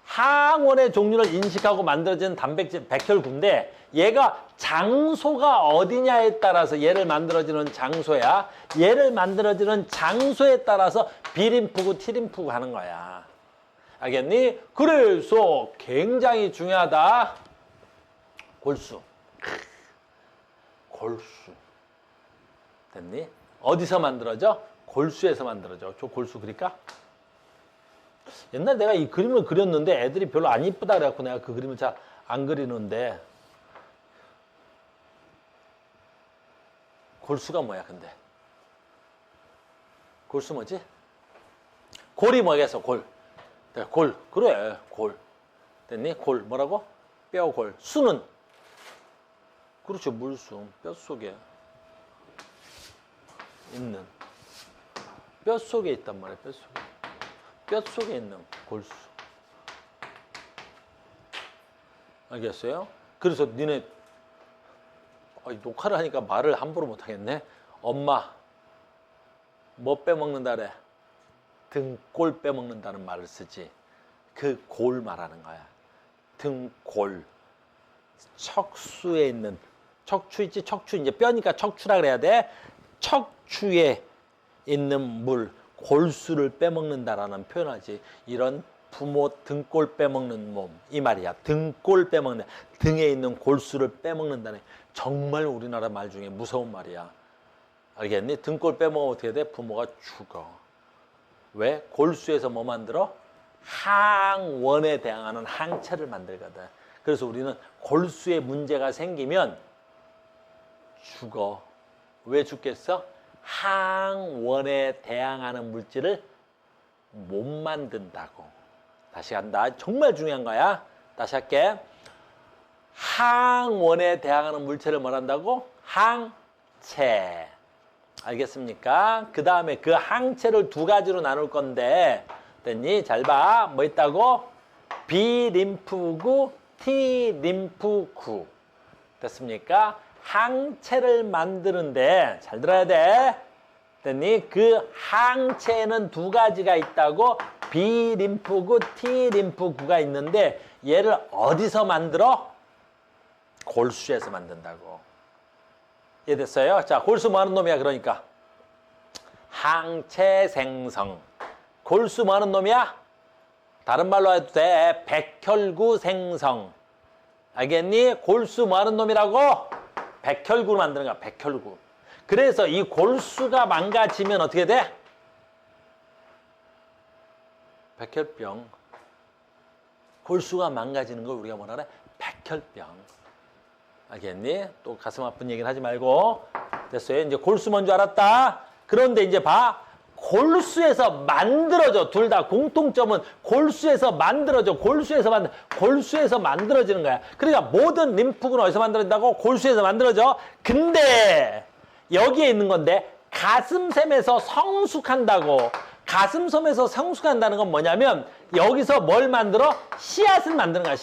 S1: 항원의 종류를 인식하고 만들어진 단백질 백혈구인데 얘가 장소가 어디냐에 따라서 얘를 만들어지는 장소야. 얘를 만들어지는 장소에 따라서 B림프구, T림프구 하는 거야. 알겠니? 그래서 굉장히 중요하다. 골수. 골수. 됐니? 어디서 만들어져? 골수에서 만들어져. 저 골수 그릴까? 옛날 내가 이 그림을 그렸는데 애들이 별로 안 이쁘다 그래갖고 내가 그 그림을 잘 안 그리는데 골수가 뭐야 근데? 골수 뭐지? 골이 뭐겠어 골. 골 그래 골. 됐니? 골 뭐라고? 뼈골. 수는? 그렇죠 물수. 뼛속에 있는 뼛속에 있단 말이야 뼛속에. 뼛속에 있는 골수. 알겠어요? 그래서 니네 녹화를 하니까 말을 함부로 못하겠네. 엄마 뭐 빼먹는다래? 등골 빼먹는다는 말을 쓰지. 그 골 말하는 거야. 등골. 척수에 있는 척추 있지? 척추 이제 뼈니까 척추라 그래야 돼. 척추에 있는 물 골수를 빼먹는다라는 표현하지. 이런 부모 등골 빼먹는 몸 이 말이야. 등골 빼먹는 등에 있는 골수를 빼먹는다는 정말 우리나라 말 중에 무서운 말이야. 알겠니? 등골 빼먹으면 어떻게 돼? 부모가 죽어. 왜? 골수에서 뭐 만들어? 항원에 대항하는 항체를 만들거든. 그래서 우리는 골수에 문제가 생기면 죽어. 왜 죽겠어? 항원에 대항하는 물질을 못 만든다고. 다시 간다. 정말 중요한 거야. 다시 할게. 항원에 대항하는 물체를 뭘 한다고? 항체. 알겠습니까? 그 다음에 그 항체를 두 가지로 나눌 건데 됐니? 잘 봐. 뭐 있다고? B림프구, T림프구. 됐습니까? 항체를 만드는데 잘 들어야 돼. 됐니? 그 항체에는 두 가지가 있다고. B림프구, T림프구가 있는데 얘를 어디서 만들어? 골수에서 만든다고. 이해됐어요? 자, 골수 뭐 하는 놈이야 그러니까? 항체 생성. 골수 뭐 하는 놈이야? 다른 말로 해도 돼. 백혈구 생성. 알겠니? 골수 뭐 하는 놈이라고? 백혈구를 만드는 거야. 백혈구. 그래서 이 골수가 망가지면 어떻게 돼? 백혈병. 골수가 망가지는 걸 우리가 뭐라 그래? 백혈병. 알겠니? 또 가슴 아픈 얘기는 하지 말고. 됐어요? 이제 골수 뭔 줄 알았다. 그런데 이제 봐. 골수에서 만들어져. 둘 다 공통점은 골수에서 만들어져. 골수에서 만들어지는 거야. 그러니까 모든 림프구는 어디서 만들어진다고? 골수에서 만들어져. 근데 여기에 있는 건데 가슴샘에서 성숙한다고. 가슴섬에서 성숙한다는 건 뭐냐면 여기서 뭘 만들어? 씨앗을 만드는 거야.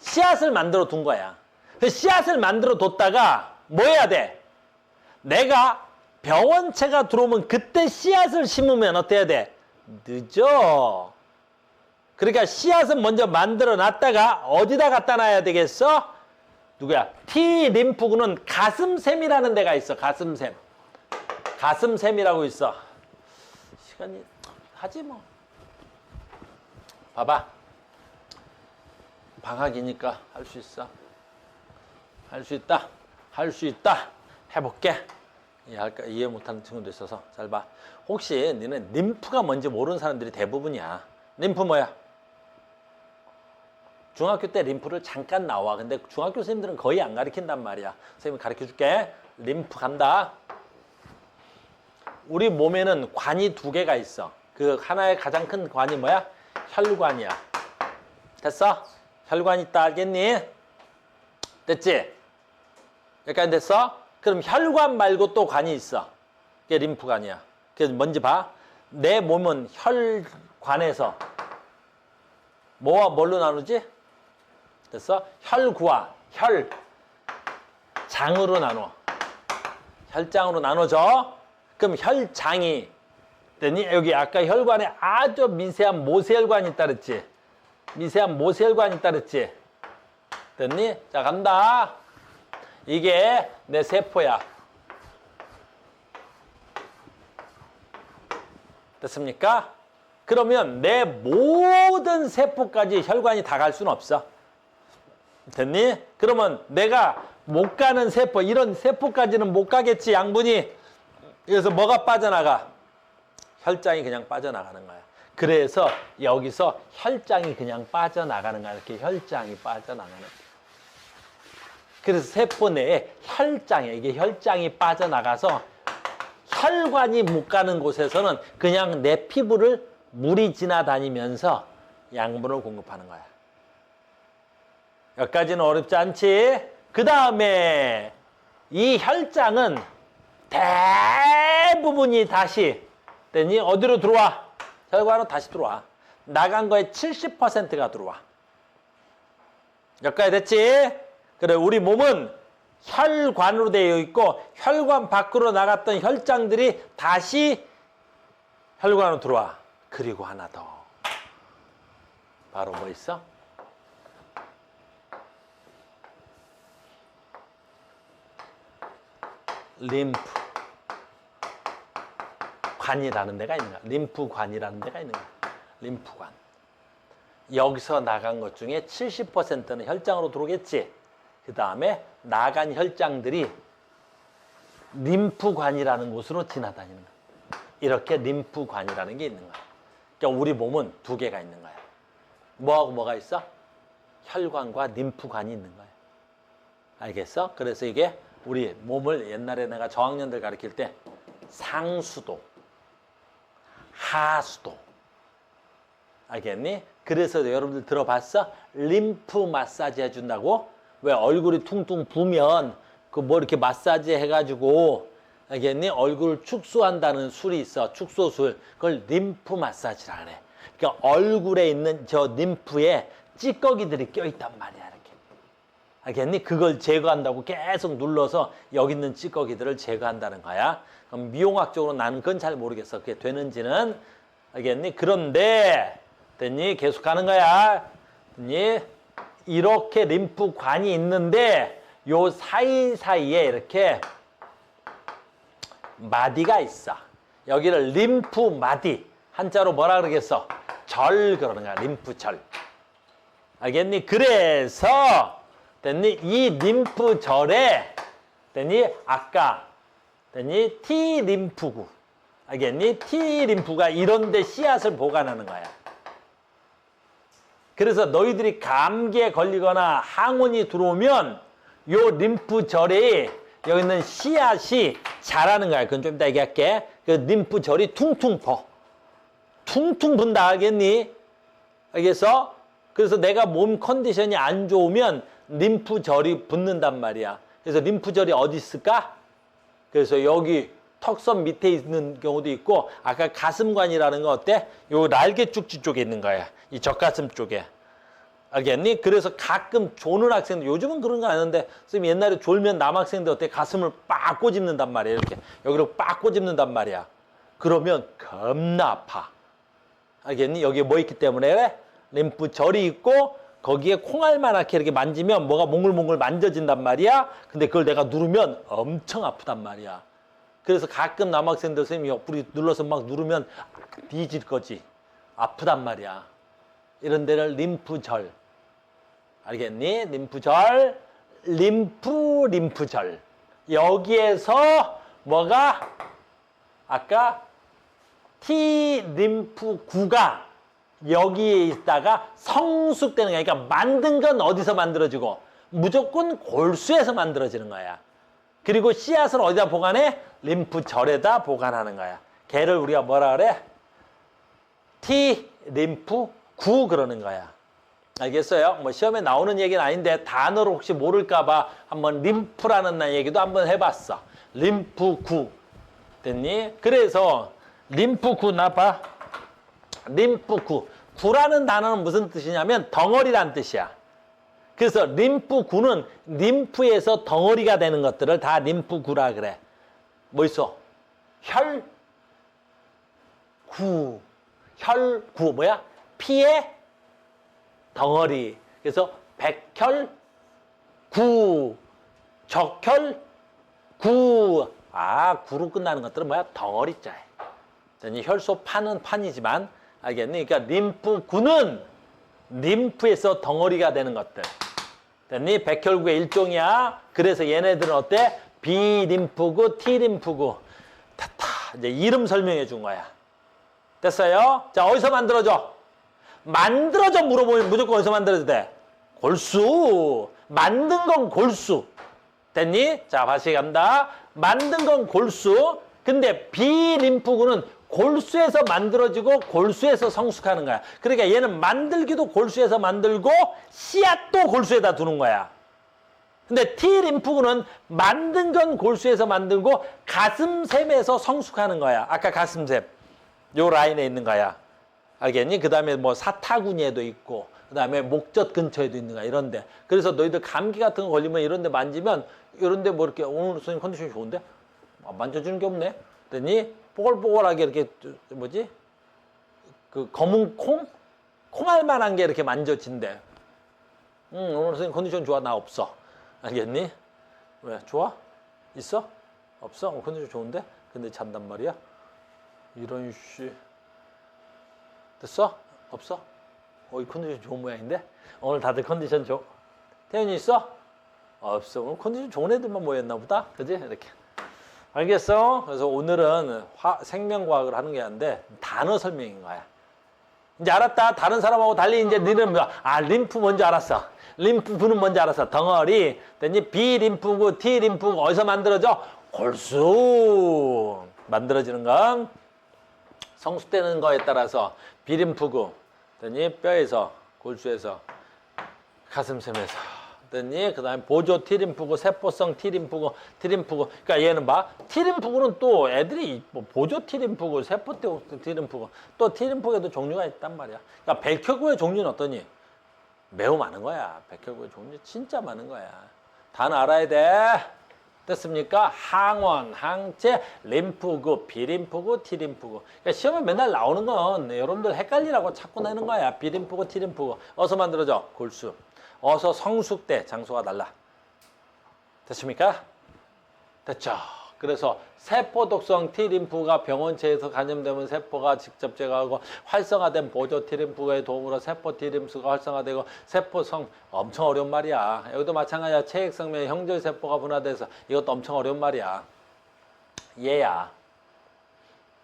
S1: 씨앗을 만들어 둔 거야. 그 씨앗을 만들어 뒀다가 뭐 해야 돼? 내가 병원체가 들어오면 그때 씨앗을 심으면 어떻게 해야 돼? 늦어. 그러니까 씨앗은 먼저 만들어 놨다가 어디다 갖다 놔야 되겠어? 누구야? T림프구는 가슴샘이라는 데가 있어. 가슴샘이라고 있어. 시간이 하지 뭐. 봐봐. 방학이니까 할 수 있어. 할 수 있다. 해볼게. 이해 못하는 친구도 있어서 잘 봐. 혹시 너는 림프가 뭔지 모르는 사람들이 대부분이야. 림프 뭐야? 중학교 때 림프를 잠깐 나와. 근데 중학교 선생님들은 거의 안 가르친단 말이야. 선생님이 가르쳐줄게. 림프 간다. 우리 몸에는 관이 두 개가 있어. 그 하나의 가장 큰 관이 뭐야? 혈관이야. 됐어? 혈관 있다 알겠니? 됐지? 여기까지 됐어? 그럼 혈관 말고 또 관이 있어. 그게 림프관이야. 그래서 뭔지 봐. 내 몸은 혈관에서 뭐와 뭘로 나누지? 됐어? 혈구와 혈장으로 나눠. 혈장으로 나눠져. 그럼 혈장이 됐니? 여기 아까 혈관에 아주 미세한 모세혈관이 있다 그랬지? 미세한 모세혈관이 있다 그랬지? 됐니? 자, 간다. 이게 내 세포야. 됐습니까? 그러면 내 모든 세포까지 혈관이 다 갈 수는 없어. 됐니? 그러면 내가 못 가는 세포, 이런 세포까지는 못 가겠지, 양분이. 그래서 뭐가 빠져나가? 혈장이 그냥 빠져나가는 거야. 그래서 여기서 혈장이 그냥 빠져나가는 거야. 이렇게 혈장이 빠져나가는 거야. 그래서 세포 내에 혈장에, 이게 혈장이 빠져나가서 혈관이 못 가는 곳에서는 그냥 내 피부를 물이 지나다니면서 양분을 공급하는 거야. 여기까지는 어렵지 않지? 그 다음에 이 혈장은 대부분이 다시 됐니? 어디로 들어와? 혈관으로 다시 들어와. 나간 거에 70%가 들어와. 여기까지 됐지? 그래, 우리 몸은 혈관으로 되어 있고 혈관 밖으로 나갔던 혈장들이 다시 혈관으로 들어와. 그리고 하나 더. 바로 뭐 있어? 림프 관이라는 데가 있는 거야. 림프관이라는 데가 있는 거야. 림프관. 여기서 나간 것 중에 70%는 혈장으로 들어오겠지. 그 다음에 나간 혈장들이 림프관이라는 곳으로 지나다니는 거야. 이렇게 림프관이라는 게 있는 거야. 그러니까 우리 몸은 두 개가 있는 거야. 뭐하고 뭐가 있어? 혈관과 림프관이 있는 거야. 알겠어? 그래서 이게 우리 몸을 옛날에 내가 저학년들 가르칠 때 상수도, 하수도. 알겠니? 그래서 여러분들 들어봤어? 림프 마사지 해준다고? 왜 얼굴이 퉁퉁 부면 그 뭐 이렇게 마사지 해가지고, 알겠니? 얼굴을 축소한다는 술이 있어. 축소술. 그걸 림프 마사지라 그래. 그러니까 얼굴에 있는 저 림프에 찌꺼기들이 껴있단 말이야. 이렇게. 알겠니? 그걸 제거한다고 계속 눌러서 여기 있는 찌꺼기들을 제거한다는 거야. 그럼 미용학적으로 나는 그건 잘 모르겠어. 그게 되는지는. 알겠니? 그런데 됐니? 계속 가는 거야. 됐니? 이렇게 림프관이 있는데 요 사이사이에 이렇게 마디가 있어. 여기를 림프마디. 한자로 뭐라 그러겠어? 절 그러는 거야. 림프절. 알겠니? 그래서 됐니? 이 림프절에 됐니? 아까 됐니? T 림프구. 알겠니? T 림프가 이런 데 씨앗을 보관하는 거야. 그래서 너희들이 감기에 걸리거나 항원이 들어오면 요 림프절에 여기 있는 씨앗이 자라는 거야. 그건 좀 이따 얘기할게. 그 림프절이 퉁퉁 퍼. 퉁퉁 분다. 알겠니? 알겠어? 그래서 내가 몸 컨디션이 안 좋으면 림프절이 붙는단 말이야. 그래서 림프절이 어디 있을까? 그래서 여기 턱선 밑에 있는 경우도 있고, 아까 가슴관이라는 건 어때? 요 날개 쭉지 쪽에 있는 거야. 이 젖가슴 쪽에. 알겠니? 그래서 가끔 조는 학생들, 요즘은 그런 거 아는데, 선생님 옛날에 졸면 남학생들 어때? 가슴을 빡 꼬집는단 말이야. 이렇게. 여기로 빡 꼬집는단 말이야. 그러면 겁나 아파. 알겠니? 여기에 뭐 있기 때문에 그래? 림프절이 있고, 거기에 콩알만하게 이렇게 만지면 뭐가 몽글몽글 만져진단 말이야. 근데 그걸 내가 누르면 엄청 아프단 말이야. 그래서 가끔 남학생들 선생님이 옆구리 눌러서 막 누르면 뒤질 거지. 아프단 말이야. 이런 데를 림프절. 알겠니? 림프절, 림프절. 여기에서 뭐가 아까 T 림프구가 여기에 있다가 성숙되는 거야. 그러니까 만든 건 어디서 만들어지고 무조건 골수에서 만들어지는 거야. 그리고 씨앗을 어디다 보관해? 림프절에다 보관하는 거야. 걔를 우리가 뭐라 그래? T 림프구 그러는 거야. 알겠어요? 뭐 시험에 나오는 얘기는 아닌데 단어를 혹시 모를까 봐 한번 림프라는 얘기도 한번 해봤어. 림프구. 됐니? 그래서 림프구 나봐. 림프구. 구라는 단어는 무슨 뜻이냐면 덩어리란 뜻이야. 그래서 림프구는 림프에서 덩어리가 되는 것들을 다 림프구라 그래. 뭐 있어? 혈구. 혈구 뭐야? 피의 덩어리. 그래서 백혈구, 적혈구. 아, 구로 끝나는 것들은 뭐야? 덩어리자야. 혈소 판은 판이지만 알겠니? 그러니까 림프구는 림프에서 덩어리가 되는 것들. 됐니? 백혈구의 일종이야. 그래서 얘네들은 어때? B림프구, T림프구. 됐다. 이제 이름 설명해 준 거야. 됐어요? 자, 어디서 만들어져? 만들어져 물어보면 무조건 어디서 만들어져 돼? 골수. 만든 건 골수. 됐니? 자, 다시 간다. 만든 건 골수. 근데 B림프구는 골수에서 만들어지고 골수에서 성숙하는 거야. 그러니까 얘는 만들기도 골수에서 만들고 씨앗도 골수에다 두는 거야. 근데 T림프구는 만든 건 골수에서 만들고 가슴샘에서 성숙하는 거야. 아까 가슴샘. 요 라인에 있는 거야. 알겠니? 그 다음에 뭐 사타구니에도 있고, 그 다음에 목젖 근처에도 있는 거야. 이런데. 그래서 너희들 감기 같은 거 걸리면 이런데 만지면, 이런데 뭐 이렇게, 오늘 선생님 컨디션이 좋은데? 만져주는 게 없네? 그랬더니, 뽀글뽀글하게 이렇게, 뭐지? 그 검은 콩? 콩알 만한 게 이렇게 만져진대. 오늘 선생님 컨디션 좋아? 나 없어. 알겠니? 왜? 좋아? 있어? 없어? 컨디션 좋은데? 근데 잔단 말이야? 이런 씨. 됐어? 없어? 이 컨디션 좋은 모양인데? 오늘 다들 컨디션 태연이 있어? 없어. 오늘 컨디션 좋은 애들만 모였나 보다? 그지? 이렇게. 알겠어? 그래서 오늘은 생명과학을 하는 게 아닌데 단어 설명인 거야. 이제 알았다. 다른 사람하고 달리 이제 너는 림프 뭔지 알았어. 림프구는 뭔지 알았어. 덩어리. 됐니? B림프구, T림프구 어디서 만들어져? 골수. 만들어지는 건 성숙되는 거에 따라서 B림프구, 됐니? 뼈에서, 골수에서, 가슴샘에서, 됐니? 그 다음에 보조 T림프구, 세포성 T림프구, T림프구. 그러니까 얘는 봐. T림프구는 또 애들이 뭐 보조 T림프구, 세포 T림프구, 또 T림프구에도 종류가 있단 말이야. 그러니까 백혈구의 종류는 어떠니? 매우 많은 거야. 백혈구의 종류 진짜 많은 거야. 다 알아야 돼. 됐습니까? 항원, 항체, 림프구, B림프구, T림프구. 그러니까 시험에 맨날 나오는 건 여러분들 헷갈리라고 자꾸 내는 거야. B림프구, T림프구. 어서 만들어져? 골수. 어서 성숙돼. 장소가 달라. 됐습니까? 됐죠? 그래서 세포 독성 T림프가 병원체에서 감염되면 세포가 직접 제거하고 활성화된 보조 T림프의 도움으로 세포 T림프가 활성화되고 세포성 엄청 어려운 말이야. 여기도 마찬가지야. 체액성면 형절세포가 분화돼서 이것도 엄청 어려운 말이야. 얘야.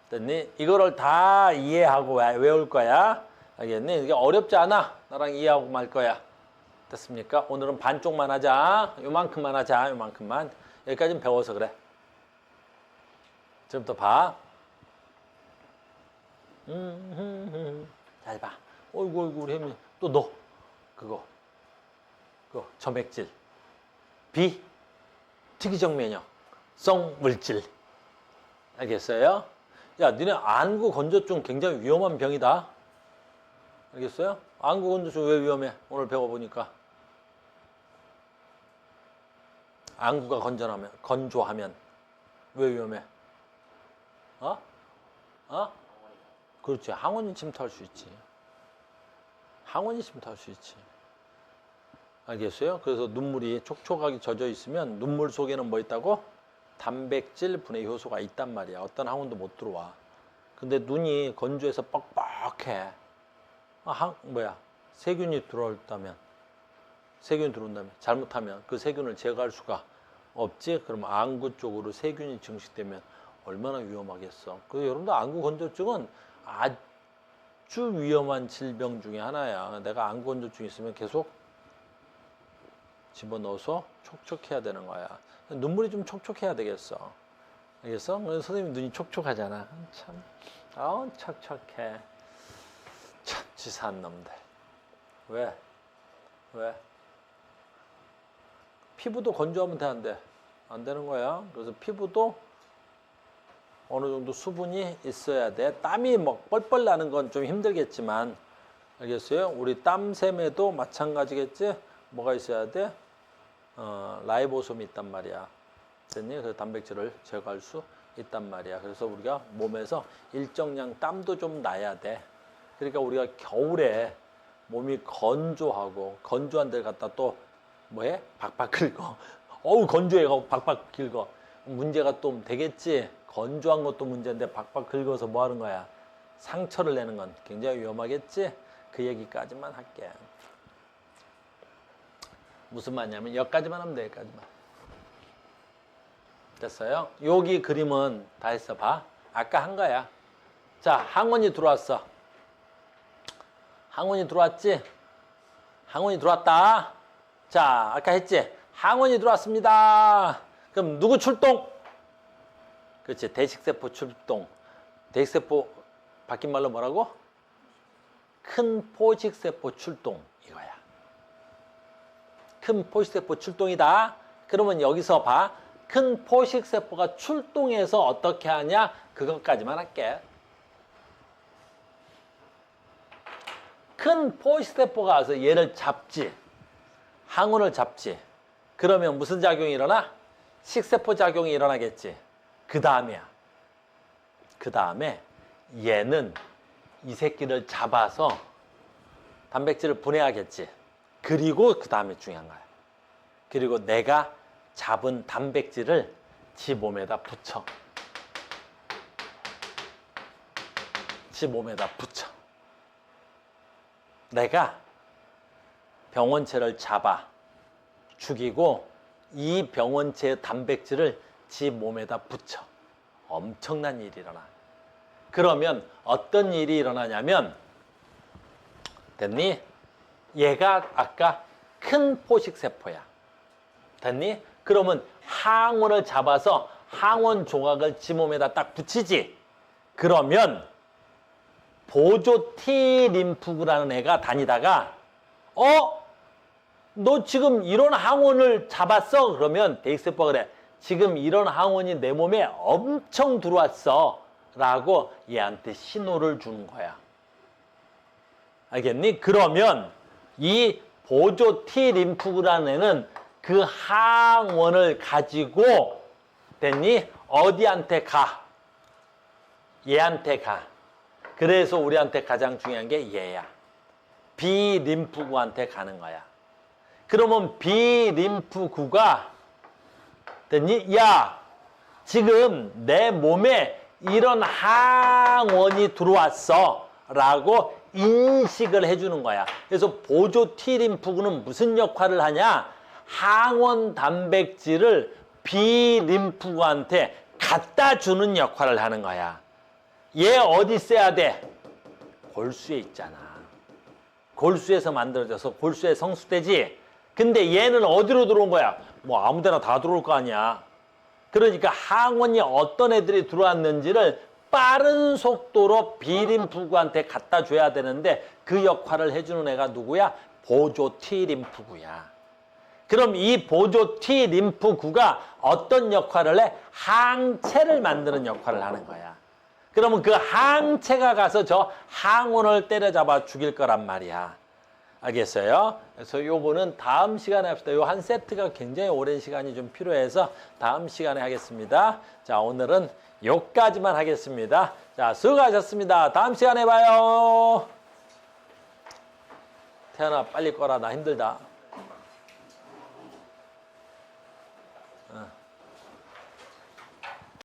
S1: 됐니? 이거를 다 이해하고 외울 거야. 알겠니? 이게 어렵지 않아. 나랑 이해하고 말 거야. 됐습니까? 오늘은 반쪽만 하자. 요만큼만 하자. 요만큼만. 여기까지는 배워서 그래. 지금부터 봐. 잘 봐. 어이구, 우리 혜민이. 또 너. 그거. 점액질. B. 특이적 면역성 물질. 알겠어요? 야, 니네 안구 건조증 굉장히 위험한 병이다. 알겠어요? 안구 건조증 왜 위험해? 오늘 배워보니까. 안구가 건조하면 왜 위험해? 그렇지. 항원이 침투할 수 있지. 항원이 침투할 수 있지. 알겠어요? 그래서 눈물이 촉촉하게 젖어 있으면 눈물 속에는 뭐 있다고? 단백질 분해 효소가 있단 말이야. 어떤 항원도 못 들어와. 근데 눈이 건조해서 뻑뻑해. 세균이 들어온다면 잘못하면 그 세균을 제거할 수가 없지. 그러면 안구 쪽으로 세균이 증식되면 얼마나 위험하겠어. 그래서 여러분들 안구 건조증은 아주 위험한 질병 중에 하나야. 내가 안구 건조증 있으면 계속 집어넣어서 촉촉해야 되는 거야. 눈물이 좀 촉촉해야 되겠어. 알겠어? 선생님 눈이 촉촉하잖아. 참, 촉촉해. 참 치사한 놈들. 왜? 피부도 건조하면 되는데 안 되는 거야. 그래서 피부도 어느 정도 수분이 있어야 돼. 땀이 막 뻘뻘 나는 건 좀 힘들겠지만, 알겠어요? 우리 땀샘에도 마찬가지겠지? 뭐가 있어야 돼? 라이보솜이 있단 말이야. 됐니? 그 단백질을 제거할 수 있단 말이야. 그래서 우리가 몸에서 일정량 땀도 좀 나야 돼. 그러니까 우리가 겨울에 몸이 건조하고 건조한 데를 갖다 또 뭐해? 박박 긁어. 건조해가지고 박박 긁어. 문제가 또 되겠지. 건조한 것도 문제인데 박박 긁어서 뭐 하는 거야? 상처를 내는 건 굉장히 위험하겠지? 그 얘기까지만 할게. 무슨 말이냐면 여기까지만 하면 돼. 여기까지만. 됐어요? 여기 그림은 다 했어. 봐. 아까 한 거야. 자, 항원이 들어왔어. 항원이 들어왔지? 항원이 들어왔다. 자, 아까 했지? 항원이 들어왔습니다. 그럼 누구 출동? 그렇지. 대식세포 출동. 대식세포 바뀐 말로 뭐라고? 큰 포식세포 출동. 이거야. 큰 포식세포 출동이다. 그러면 여기서 봐. 큰 포식세포가 출동해서 어떻게 하냐? 그것까지만 할게. 큰 포식세포가 와서 얘를 잡지. 항원을 잡지. 그러면 무슨 작용이 일어나? 식세포 작용이 일어나겠지. 그 다음이야. 그 다음에 얘는 이 새끼를 잡아서 단백질을 분해하겠지. 그리고 그 다음에 중요한 거야. 그리고 내가 잡은 단백질을 지 몸에다 붙여. 지 몸에다 붙여. 내가 병원체를 잡아 죽이고 이 병원체의 단백질을 지 몸에다 붙여. 엄청난 일이 일어나. 그러면 어떤 일이 일어나냐면 됐니? 얘가 아까 큰 포식세포야. 됐니? 그러면 항원을 잡아서 항원 조각을 지 몸에다 딱 붙이지. 그러면 보조 T 림프구라는 애가 다니다가 너 지금 이런 항원을 잡았어? 그러면 대익세포가 그래. 지금 이런 항원이 내 몸에 엄청 들어왔어. 라고 얘한테 신호를 주는 거야. 알겠니? 그러면 이 보조 T 림프구라는 애는 그 항원을 가지고 됐니? 어디한테 가? 얘한테 가. 그래서 우리한테 가장 중요한 게 얘야. B 림프구한테 가는 거야. 그러면 B 림프구가 됐니? 야, 지금 내 몸에 이런 항원이 들어왔어. 라고 인식을 해주는 거야. 그래서 보조 T 림프구는 무슨 역할을 하냐? 항원 단백질을 B 림프구한테 갖다 주는 역할을 하는 거야. 얘 어디 있어야 돼? 골수에 있잖아. 골수에서 만들어져서 골수에 성숙되지. 근데 얘는 어디로 들어온 거야? 뭐 아무데나 다 들어올 거 아니야. 그러니까 항원이 어떤 애들이 들어왔는지를 빠른 속도로 B림프구한테 갖다 줘야 되는데 그 역할을 해주는 애가 누구야? 보조 T림프구야. 그럼 이 보조 T림프구가 어떤 역할을 해? 항체를 만드는 역할을 하는 거야. 그러면 그 항체가 가서 저 항원을 때려잡아 죽일 거란 말이야. 알겠어요? 그래서 요거는 다음 시간에 합시다. 요 한 세트가 굉장히 오랜 시간이 좀 필요해서 다음 시간에 하겠습니다. 자, 오늘은 요까지만 하겠습니다. 자, 수고하셨습니다. 다음 시간에 봐요. 태연아, 빨리 꺼라. 나 힘들다.